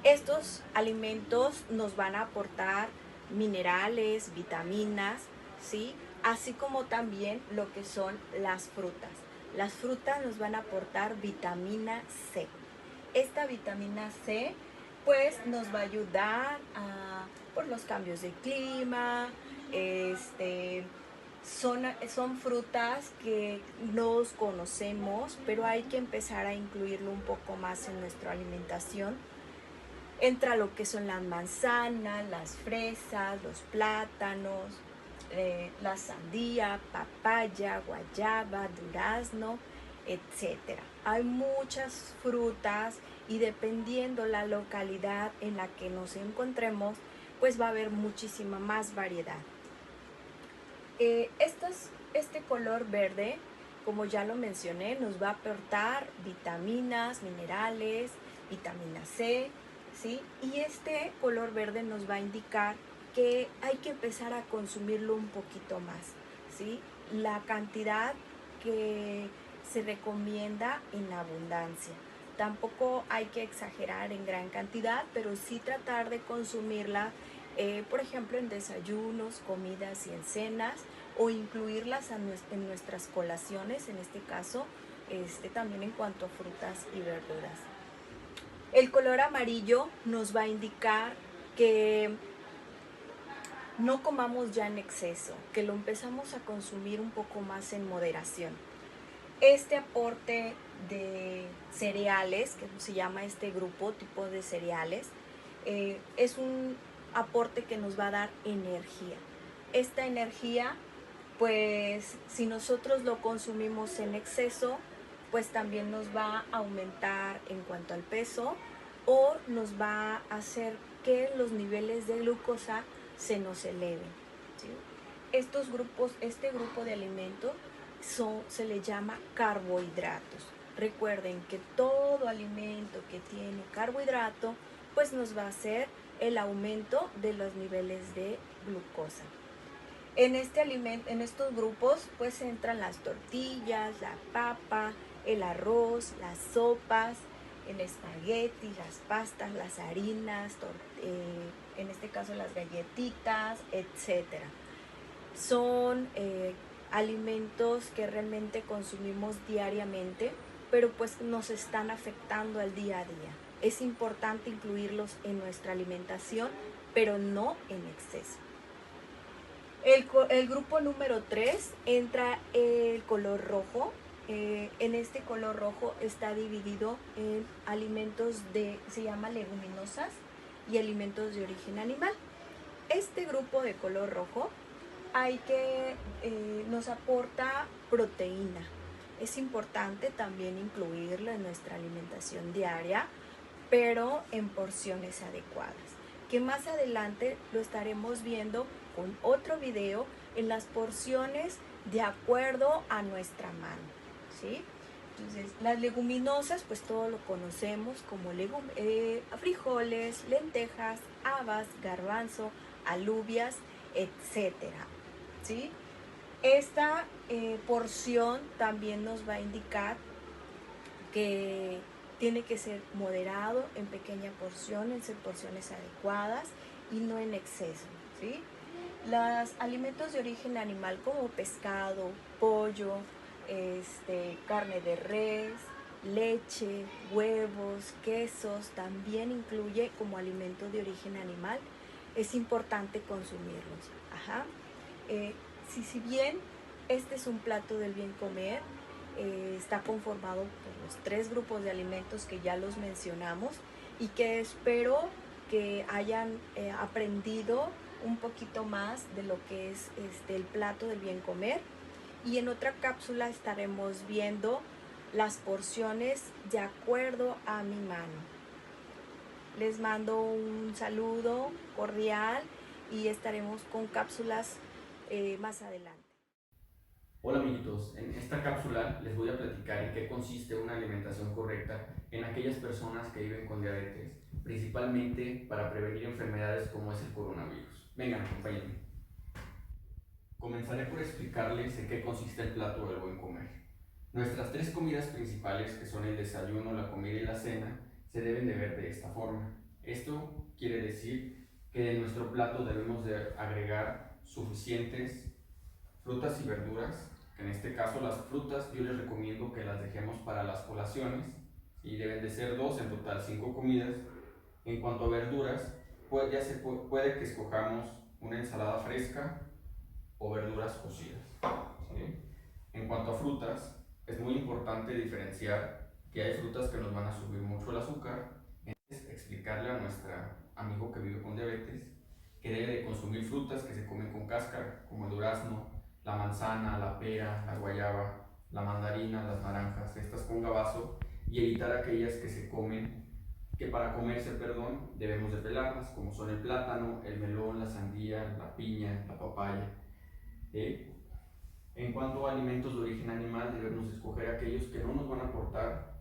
[SPEAKER 10] Estos alimentos nos van a aportar minerales, vitaminas, ¿sí? Así como también lo que son las frutas. Las frutas nos van a aportar vitamina C. Esta vitamina C pues nos va a ayudar por los cambios de clima. Son frutas que nos conocemos, pero hay que empezar a incluirlo un poco más en nuestra alimentación. Entra lo que son las manzanas, las fresas, los plátanos, la sandía, papaya, guayaba, durazno, etc. Hay muchas frutas y dependiendo la localidad en la que nos encontremos, pues va a haber muchísima más variedad. Este color verde, como ya lo mencioné, nos va a aportar vitaminas, minerales, vitamina C, ¿sí? Y este color verde nos va a indicar que hay que empezar a consumirlo un poquito más, ¿sí? La cantidad que se recomienda en abundancia. Tampoco hay que exagerar en gran cantidad, pero sí tratar de consumirla, por ejemplo, en desayunos, comidas y en cenas, o incluirlas en nuestras colaciones, en este caso, también en cuanto a frutas y verduras. El color amarillo nos va a indicar que no comamos ya en exceso, que lo empezamos a consumir un poco más en moderación. Este aporte de cereales, que se llama este grupo, tipo de cereales, es un aporte que nos va a dar energía. Esta energía pues si nosotros lo consumimos en exceso, pues también nos va a aumentar en cuanto al peso o nos va a hacer que los niveles de glucosa se nos eleven, ¿sí? Este grupo de alimentos se le llama carbohidratos. Recuerden que todo alimento que tiene carbohidrato, pues nos va a hacer el aumento de los niveles de glucosa. En estos grupos pues entran las tortillas, la papa, el arroz, las sopas, el espagueti, las pastas, las harinas, en este caso las galletitas, etcétera. Son alimentos que realmente consumimos diariamente, pero pues nos están afectando al día a día. Es importante incluirlos en nuestra alimentación, pero no en exceso. El grupo número 3 entra el color rojo. En este color rojo está dividido en alimentos se llama leguminosas y alimentos de origen animal. Este grupo de color rojo nos aporta proteína. Es importante también incluirlo en nuestra alimentación diaria, pero en porciones adecuadas, que más adelante lo estaremos viendo con otro video en las porciones de acuerdo a nuestra mano, ¿sí? Entonces, las leguminosas, pues todo lo conocemos como frijoles, lentejas, habas, garbanzo, alubias, etcétera, ¿sí? Esta porción también nos va a indicar que tiene que ser moderado, en pequeña porción, en porciones adecuadas y no en exceso, ¿sí? Los alimentos de origen animal como pescado, pollo, carne de res, leche, huevos, quesos, también incluye como alimento de origen animal. Es importante consumirlos. Si bien este es un plato del bien comer, está conformado por los 3 grupos de alimentos que ya los mencionamos y que espero que hayan aprendido un poquito más de lo que es el plato del bien comer, y en otra cápsula estaremos viendo las porciones de acuerdo a mi mano. Les mando un saludo cordial y estaremos con cápsulas más adelante.
[SPEAKER 11] Hola amiguitos, en esta cápsula les voy a platicar en qué consiste una alimentación correcta en aquellas personas que viven con diabetes, principalmente para prevenir enfermedades como es el coronavirus. Vengan, acompáñenme. Comenzaré por explicarles en qué consiste el plato del buen comer. Nuestras 3 comidas principales, que son el desayuno, la comida y la cena, se deben de ver de esta forma. Esto quiere decir que en nuestro plato debemos de agregar suficientes frutas y verduras, que en este caso las frutas yo les recomiendo que las dejemos para las colaciones y deben de ser 2, en total 5 comidas. En cuanto a verduras, puede que escojamos una ensalada fresca o verduras cocidas, ¿sí? En cuanto a frutas, es muy importante diferenciar que hay frutas que nos van a subir mucho el azúcar. Entonces, explicarle a nuestro amigo que vive con diabetes que debe de consumir frutas que se comen con cáscara, como el durazno, la manzana, la pera, la guayaba, la mandarina, las naranjas, estas con gabazo, y evitar aquellas que para comerse, debemos de pelarlas, como son el plátano, el melón, la sandía, la piña, la papaya. En cuanto a alimentos de origen animal, debemos escoger aquellos que no nos van a aportar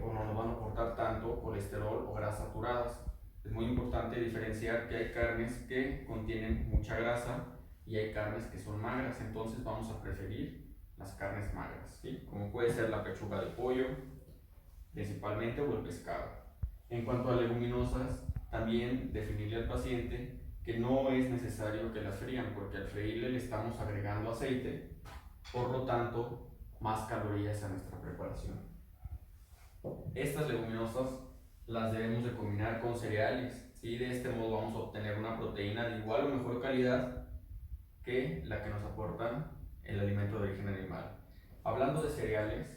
[SPEAKER 11] o no nos van a aportar tanto colesterol o grasas saturadas. Es muy importante diferenciar que hay carnes que contienen mucha grasa y hay carnes que son magras, entonces vamos a preferir las carnes magras, ¿sí? Como puede ser la pechuga de pollo, principalmente, o el pescado. En cuanto a leguminosas, también definirle al paciente que no es necesario que las frían, porque al freírle le estamos agregando aceite, por lo tanto, más calorías a nuestra preparación. Estas leguminosas las debemos de combinar con cereales, ¿sí? De este modo vamos a obtener una proteína de igual o mejor calidad que la que nos aportan el alimento de origen animal. Hablando de cereales,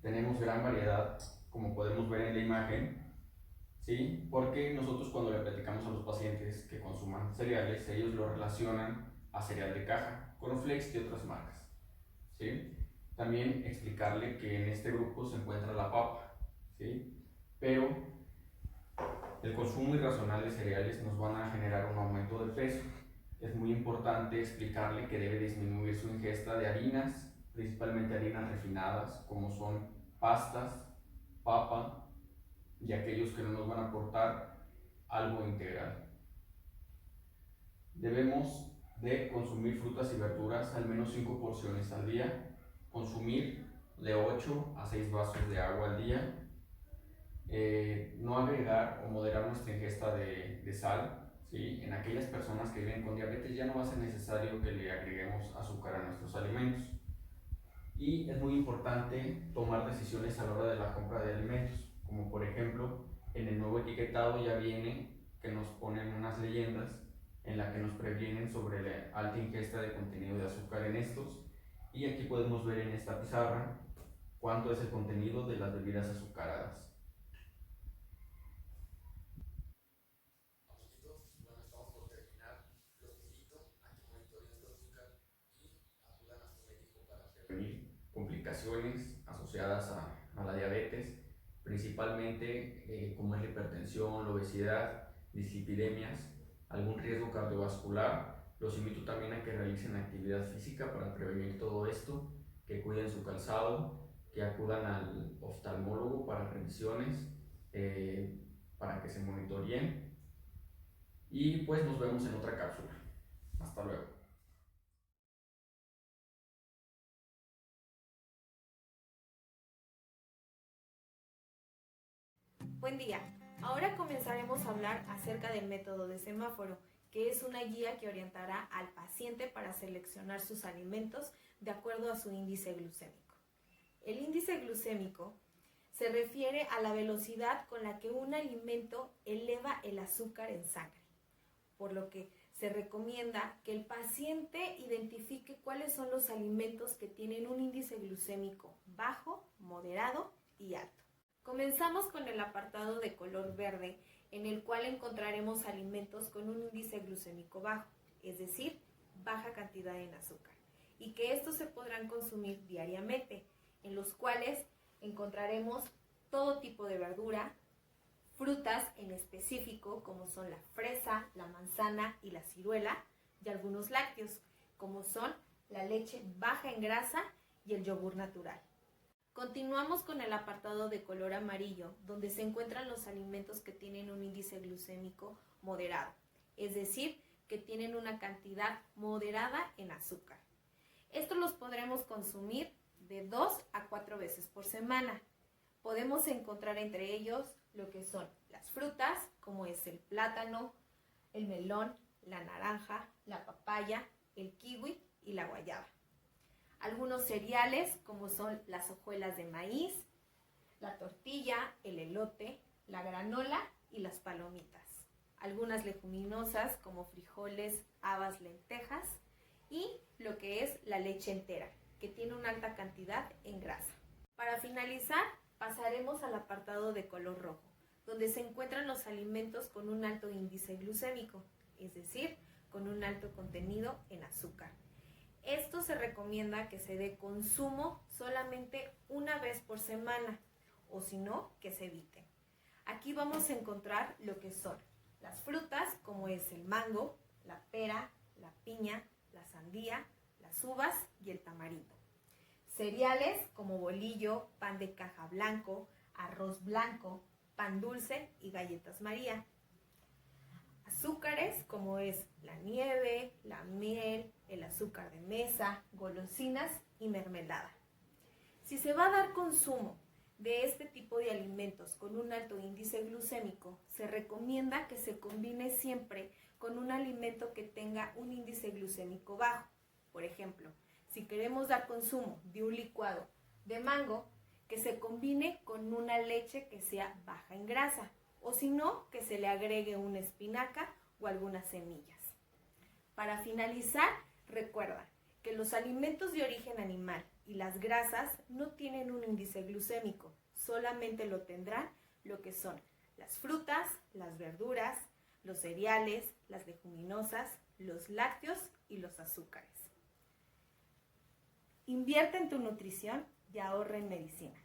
[SPEAKER 11] tenemos gran variedad, como podemos ver en la imagen, ¿sí? Porque nosotros cuando le platicamos a los pacientes que consuman cereales, ellos lo relacionan a cereal de caja, cornflakes y otras marcas, ¿sí? También explicarle que en este grupo se encuentra la papa, ¿sí? Pero el consumo irracional de cereales nos van a generar un aumento de peso. Es muy importante explicarle que debe disminuir su ingesta de harinas, principalmente harinas refinadas, como son pastas, papa y aquellos que no nos van a aportar algo integral. Debemos de consumir frutas y verduras al menos 5 porciones al día, consumir de 8 a 6 vasos de agua al día, no agregar o moderar nuestra ingesta de sal, ¿sí? En aquellas personas que viven con diabetes ya no va a ser necesario que le agreguemos azúcar a nuestros alimentos. Y es muy importante tomar decisiones a la hora de la compra de alimentos, como por ejemplo en el nuevo etiquetado ya viene que nos ponen unas leyendas en la que nos previenen sobre la alta ingesta de contenido de azúcar en estos, y aquí podemos ver en esta pizarra cuánto es el contenido de las bebidas azucaradas. Complicaciones asociadas a la diabetes, principalmente como es la hipertensión, la obesidad, dislipidemias, algún riesgo cardiovascular. Los invito también a que realicen actividad física para prevenir todo esto, que cuiden su calzado, que acudan al oftalmólogo para revisiones, para que se monitoreen, y pues nos vemos en otra cápsula. Hasta luego.
[SPEAKER 9] Buen día. Ahora comenzaremos a hablar acerca del método de semáforo, que es una guía que orientará al paciente para seleccionar sus alimentos de acuerdo a su índice glucémico. El índice glucémico se refiere a la velocidad con la que un alimento eleva el azúcar en sangre, por lo que se recomienda que el paciente identifique cuáles son los alimentos que tienen un índice glucémico bajo, moderado y alto. Comenzamos con el apartado de color verde, en el cual encontraremos alimentos con un índice glucémico bajo, es decir, baja cantidad en azúcar, y que estos se podrán consumir diariamente, en los cuales encontraremos todo tipo de verdura, frutas en específico como son la fresa, la manzana y la ciruela, y algunos lácteos como son la leche baja en grasa y el yogur natural. Continuamos con el apartado de color amarillo, donde se encuentran los alimentos que tienen un índice glucémico moderado, es decir, que tienen una cantidad moderada en azúcar. Estos los podremos consumir de 2 a 4 veces por semana. Podemos encontrar entre ellos lo que son las frutas, como es el plátano, el melón, la naranja, la papaya, el kiwi y la guayaba. Algunos cereales, como son las hojuelas de maíz, la tortilla, el elote, la granola y las palomitas. Algunas leguminosas, como frijoles, habas, lentejas, y lo que es la leche entera, que tiene una alta cantidad en grasa. Para finalizar, pasaremos al apartado de color rojo, donde se encuentran los alimentos con un alto índice glucémico, es decir, con un alto contenido en azúcar. Esto se recomienda que se dé consumo solamente una vez por semana, o si no, que se evite. Aquí vamos a encontrar lo que son las frutas, como es el mango, la pera, la piña, la sandía, las uvas y el tamarindo. Cereales como bolillo, pan de caja blanco, arroz blanco, pan dulce y galletas María. Azúcares como es la nieve, la miel, el azúcar de mesa, golosinas y mermelada. Si se va a dar consumo de este tipo de alimentos con un alto índice glucémico, se recomienda que se combine siempre con un alimento que tenga un índice glucémico bajo. Por ejemplo, si queremos dar consumo de un licuado de mango, que se combine con una leche que sea baja en grasa, o si no, que se le agregue una espinaca o algunas semillas. Para finalizar, recuerda que los alimentos de origen animal y las grasas no tienen un índice glucémico, solamente lo tendrán lo que son las frutas, las verduras, los cereales, las leguminosas, los lácteos y los azúcares. Invierte en tu nutrición y ahorra en medicina.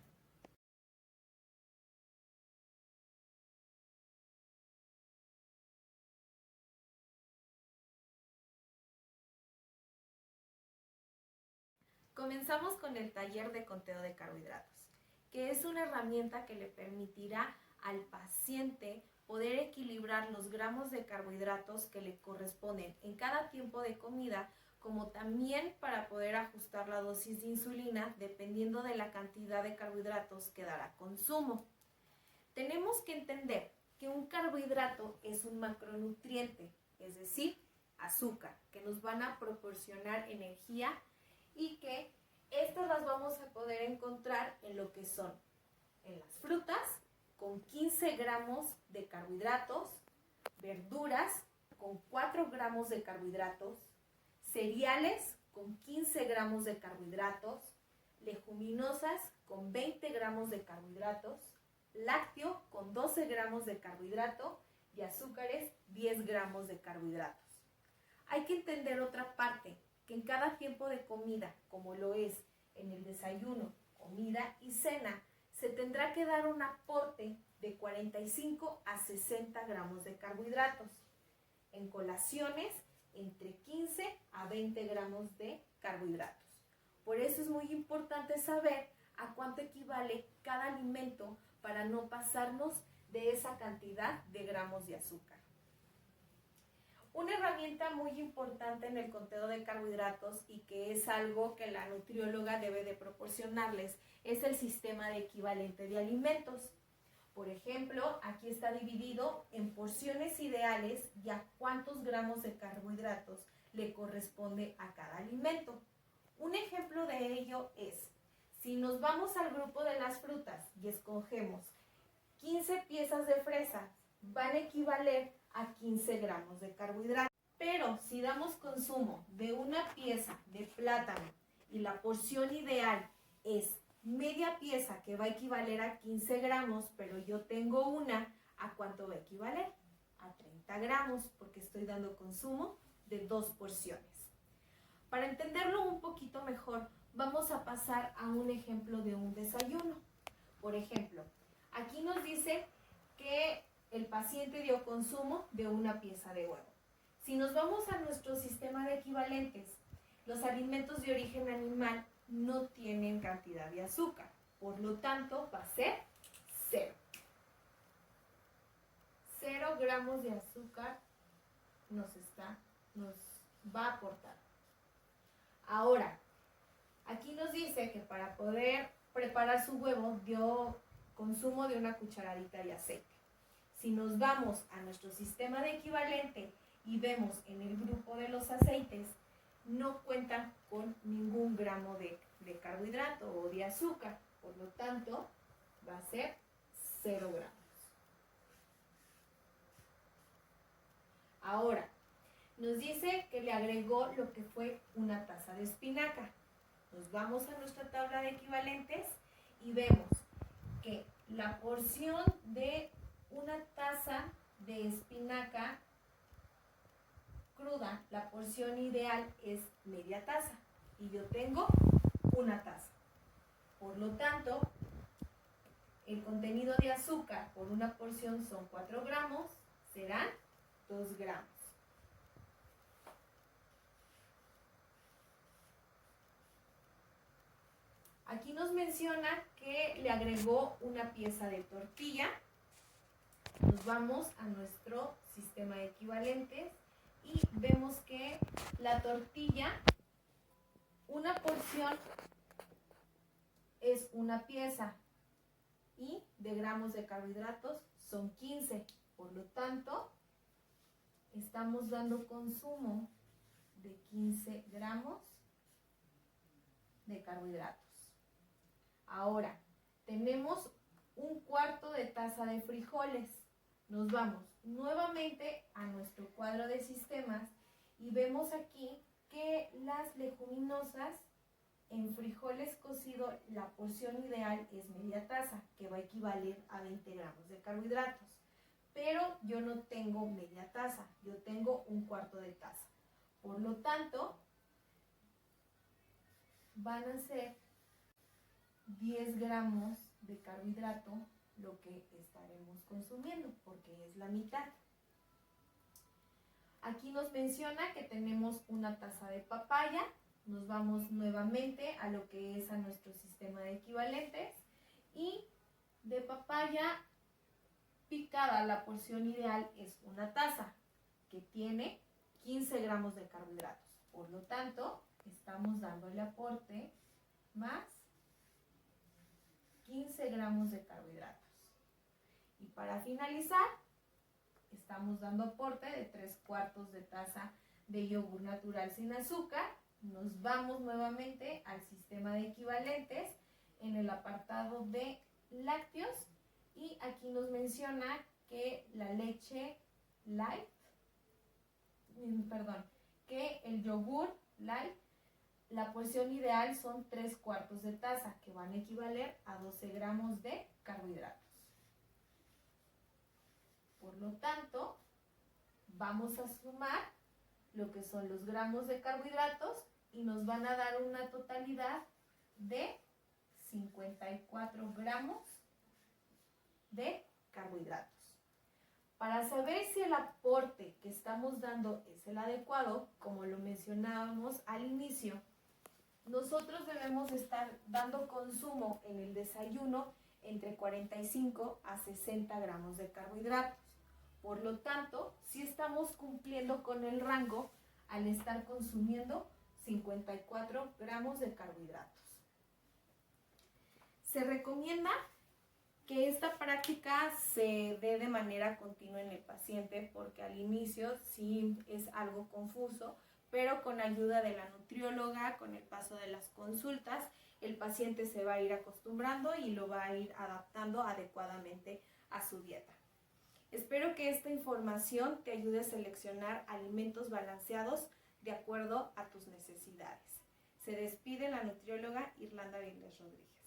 [SPEAKER 9] Comenzamos con el taller de conteo de carbohidratos, que es una herramienta que le permitirá al paciente poder equilibrar los gramos de carbohidratos que le corresponden en cada tiempo de comida, como también para poder ajustar la dosis de insulina dependiendo de la cantidad de carbohidratos que dará consumo. Tenemos que entender que un carbohidrato es un macronutriente, es decir, azúcar, que nos van a proporcionar energía y que estas las vamos a poder encontrar en lo que son en las frutas con 15 gramos de carbohidratos, verduras con 4 gramos de carbohidratos, cereales con 15 gramos de carbohidratos, leguminosas con 20 gramos de carbohidratos, lácteo con 12 gramos de carbohidrato y azúcares 10 gramos de carbohidratos. Hay que entender otra parte, que en cada tiempo de comida, como lo es en el desayuno, comida y cena, se tendrá que dar un aporte de 45 a 60 gramos de carbohidratos. En colaciones, entre 15 a 20 gramos de carbohidratos. Por eso es muy importante saber a cuánto equivale cada alimento para no pasarnos de esa cantidad de gramos de azúcar. Una herramienta muy importante en el conteo de carbohidratos y que es algo que la nutrióloga debe de proporcionarles es el sistema de equivalente de alimentos. Por ejemplo, aquí está dividido en porciones ideales y a cuántos gramos de carbohidratos le corresponde a cada alimento. Un ejemplo de ello es, si nos vamos al grupo de las frutas y escogemos 15 piezas de fresa, van a equivaler a 15 gramos de carbohidratos. Pero si damos consumo de una pieza de plátano y la porción ideal es media pieza, que va a equivaler a 15 gramos, pero yo tengo una, ¿a cuánto va a equivaler? A 30 gramos, porque estoy dando consumo de 2 porciones. Para entenderlo un poquito mejor, vamos a pasar a un ejemplo de un desayuno. Por ejemplo, aquí nos dice que el paciente dio consumo de una pieza de huevo. Si nos vamos a nuestro sistema de equivalentes, los alimentos de origen animal no tienen cantidad de azúcar, por lo tanto va a ser 0. 0 gramos de azúcar nos va a aportar. Ahora, aquí nos dice que para poder preparar su huevo dio consumo de una cucharadita de aceite. Si nos vamos a nuestro sistema de equivalente y vemos en el grupo de los aceites, no cuentan con ningún gramo de carbohidrato o de azúcar, por lo tanto va a ser 0 gramos. Ahora, nos dice que le agregó lo que fue una taza de espinaca. Nos vamos a nuestra tabla de equivalentes y vemos que la porción de una taza de espinaca cruda, la porción ideal es media taza y yo tengo una taza. Por lo tanto, el contenido de azúcar por una porción son 4 gramos, serán 2 gramos. Aquí nos menciona que le agregó una pieza de tortilla. Nos vamos a nuestro sistema de equivalentes y vemos que la tortilla, una porción es una pieza y de gramos de carbohidratos son 15. Por lo tanto, estamos dando consumo de 15 gramos de carbohidratos. Ahora, tenemos un cuarto de taza de frijoles. Nos vamos nuevamente a nuestro cuadro de sistemas y vemos aquí que las leguminosas en frijoles cocidos, la porción ideal es media taza, que va a equivaler a 20 gramos de carbohidratos. Pero yo no tengo media taza, yo tengo un cuarto de taza. Por lo tanto, van a ser 10 gramos de carbohidrato lo que estaremos consumiendo, porque es la mitad. Aquí nos menciona que tenemos una taza de papaya. Nos vamos nuevamente a lo que es a nuestro sistema de equivalentes. Y de papaya picada, la porción ideal es una taza, que tiene 15 gramos de carbohidratos. Por lo tanto, estamos dándole aporte más 15 gramos de carbohidratos. Y para finalizar, estamos dando aporte de 3/4 de taza de yogur natural sin azúcar. Nos vamos nuevamente al sistema de equivalentes en el apartado de lácteos y aquí nos menciona que la leche light, que el yogur light, la porción ideal son 3/4 de taza, que van a equivaler a 12 gramos de carbohidratos. Por lo tanto, vamos a sumar lo que son los gramos de carbohidratos y nos van a dar una totalidad de 54 gramos de carbohidratos. Para saber si el aporte que estamos dando es el adecuado, como lo mencionábamos al inicio, nosotros debemos estar dando consumo en el desayuno entre 45 a 60 gramos de carbohidratos. Por lo tanto, sí estamos cumpliendo con el rango al estar consumiendo 54 gramos de carbohidratos. Se recomienda que esta práctica se dé de manera continua en el paciente porque al inicio sí es algo confuso, pero con ayuda de la nutrióloga, con el paso de las consultas, el paciente se va a ir acostumbrando y lo va a ir adaptando adecuadamente a su dieta. Espero que esta información te ayude a seleccionar alimentos balanceados de acuerdo a tus necesidades. Se despide la nutrióloga Irlanda Vilés Rodríguez.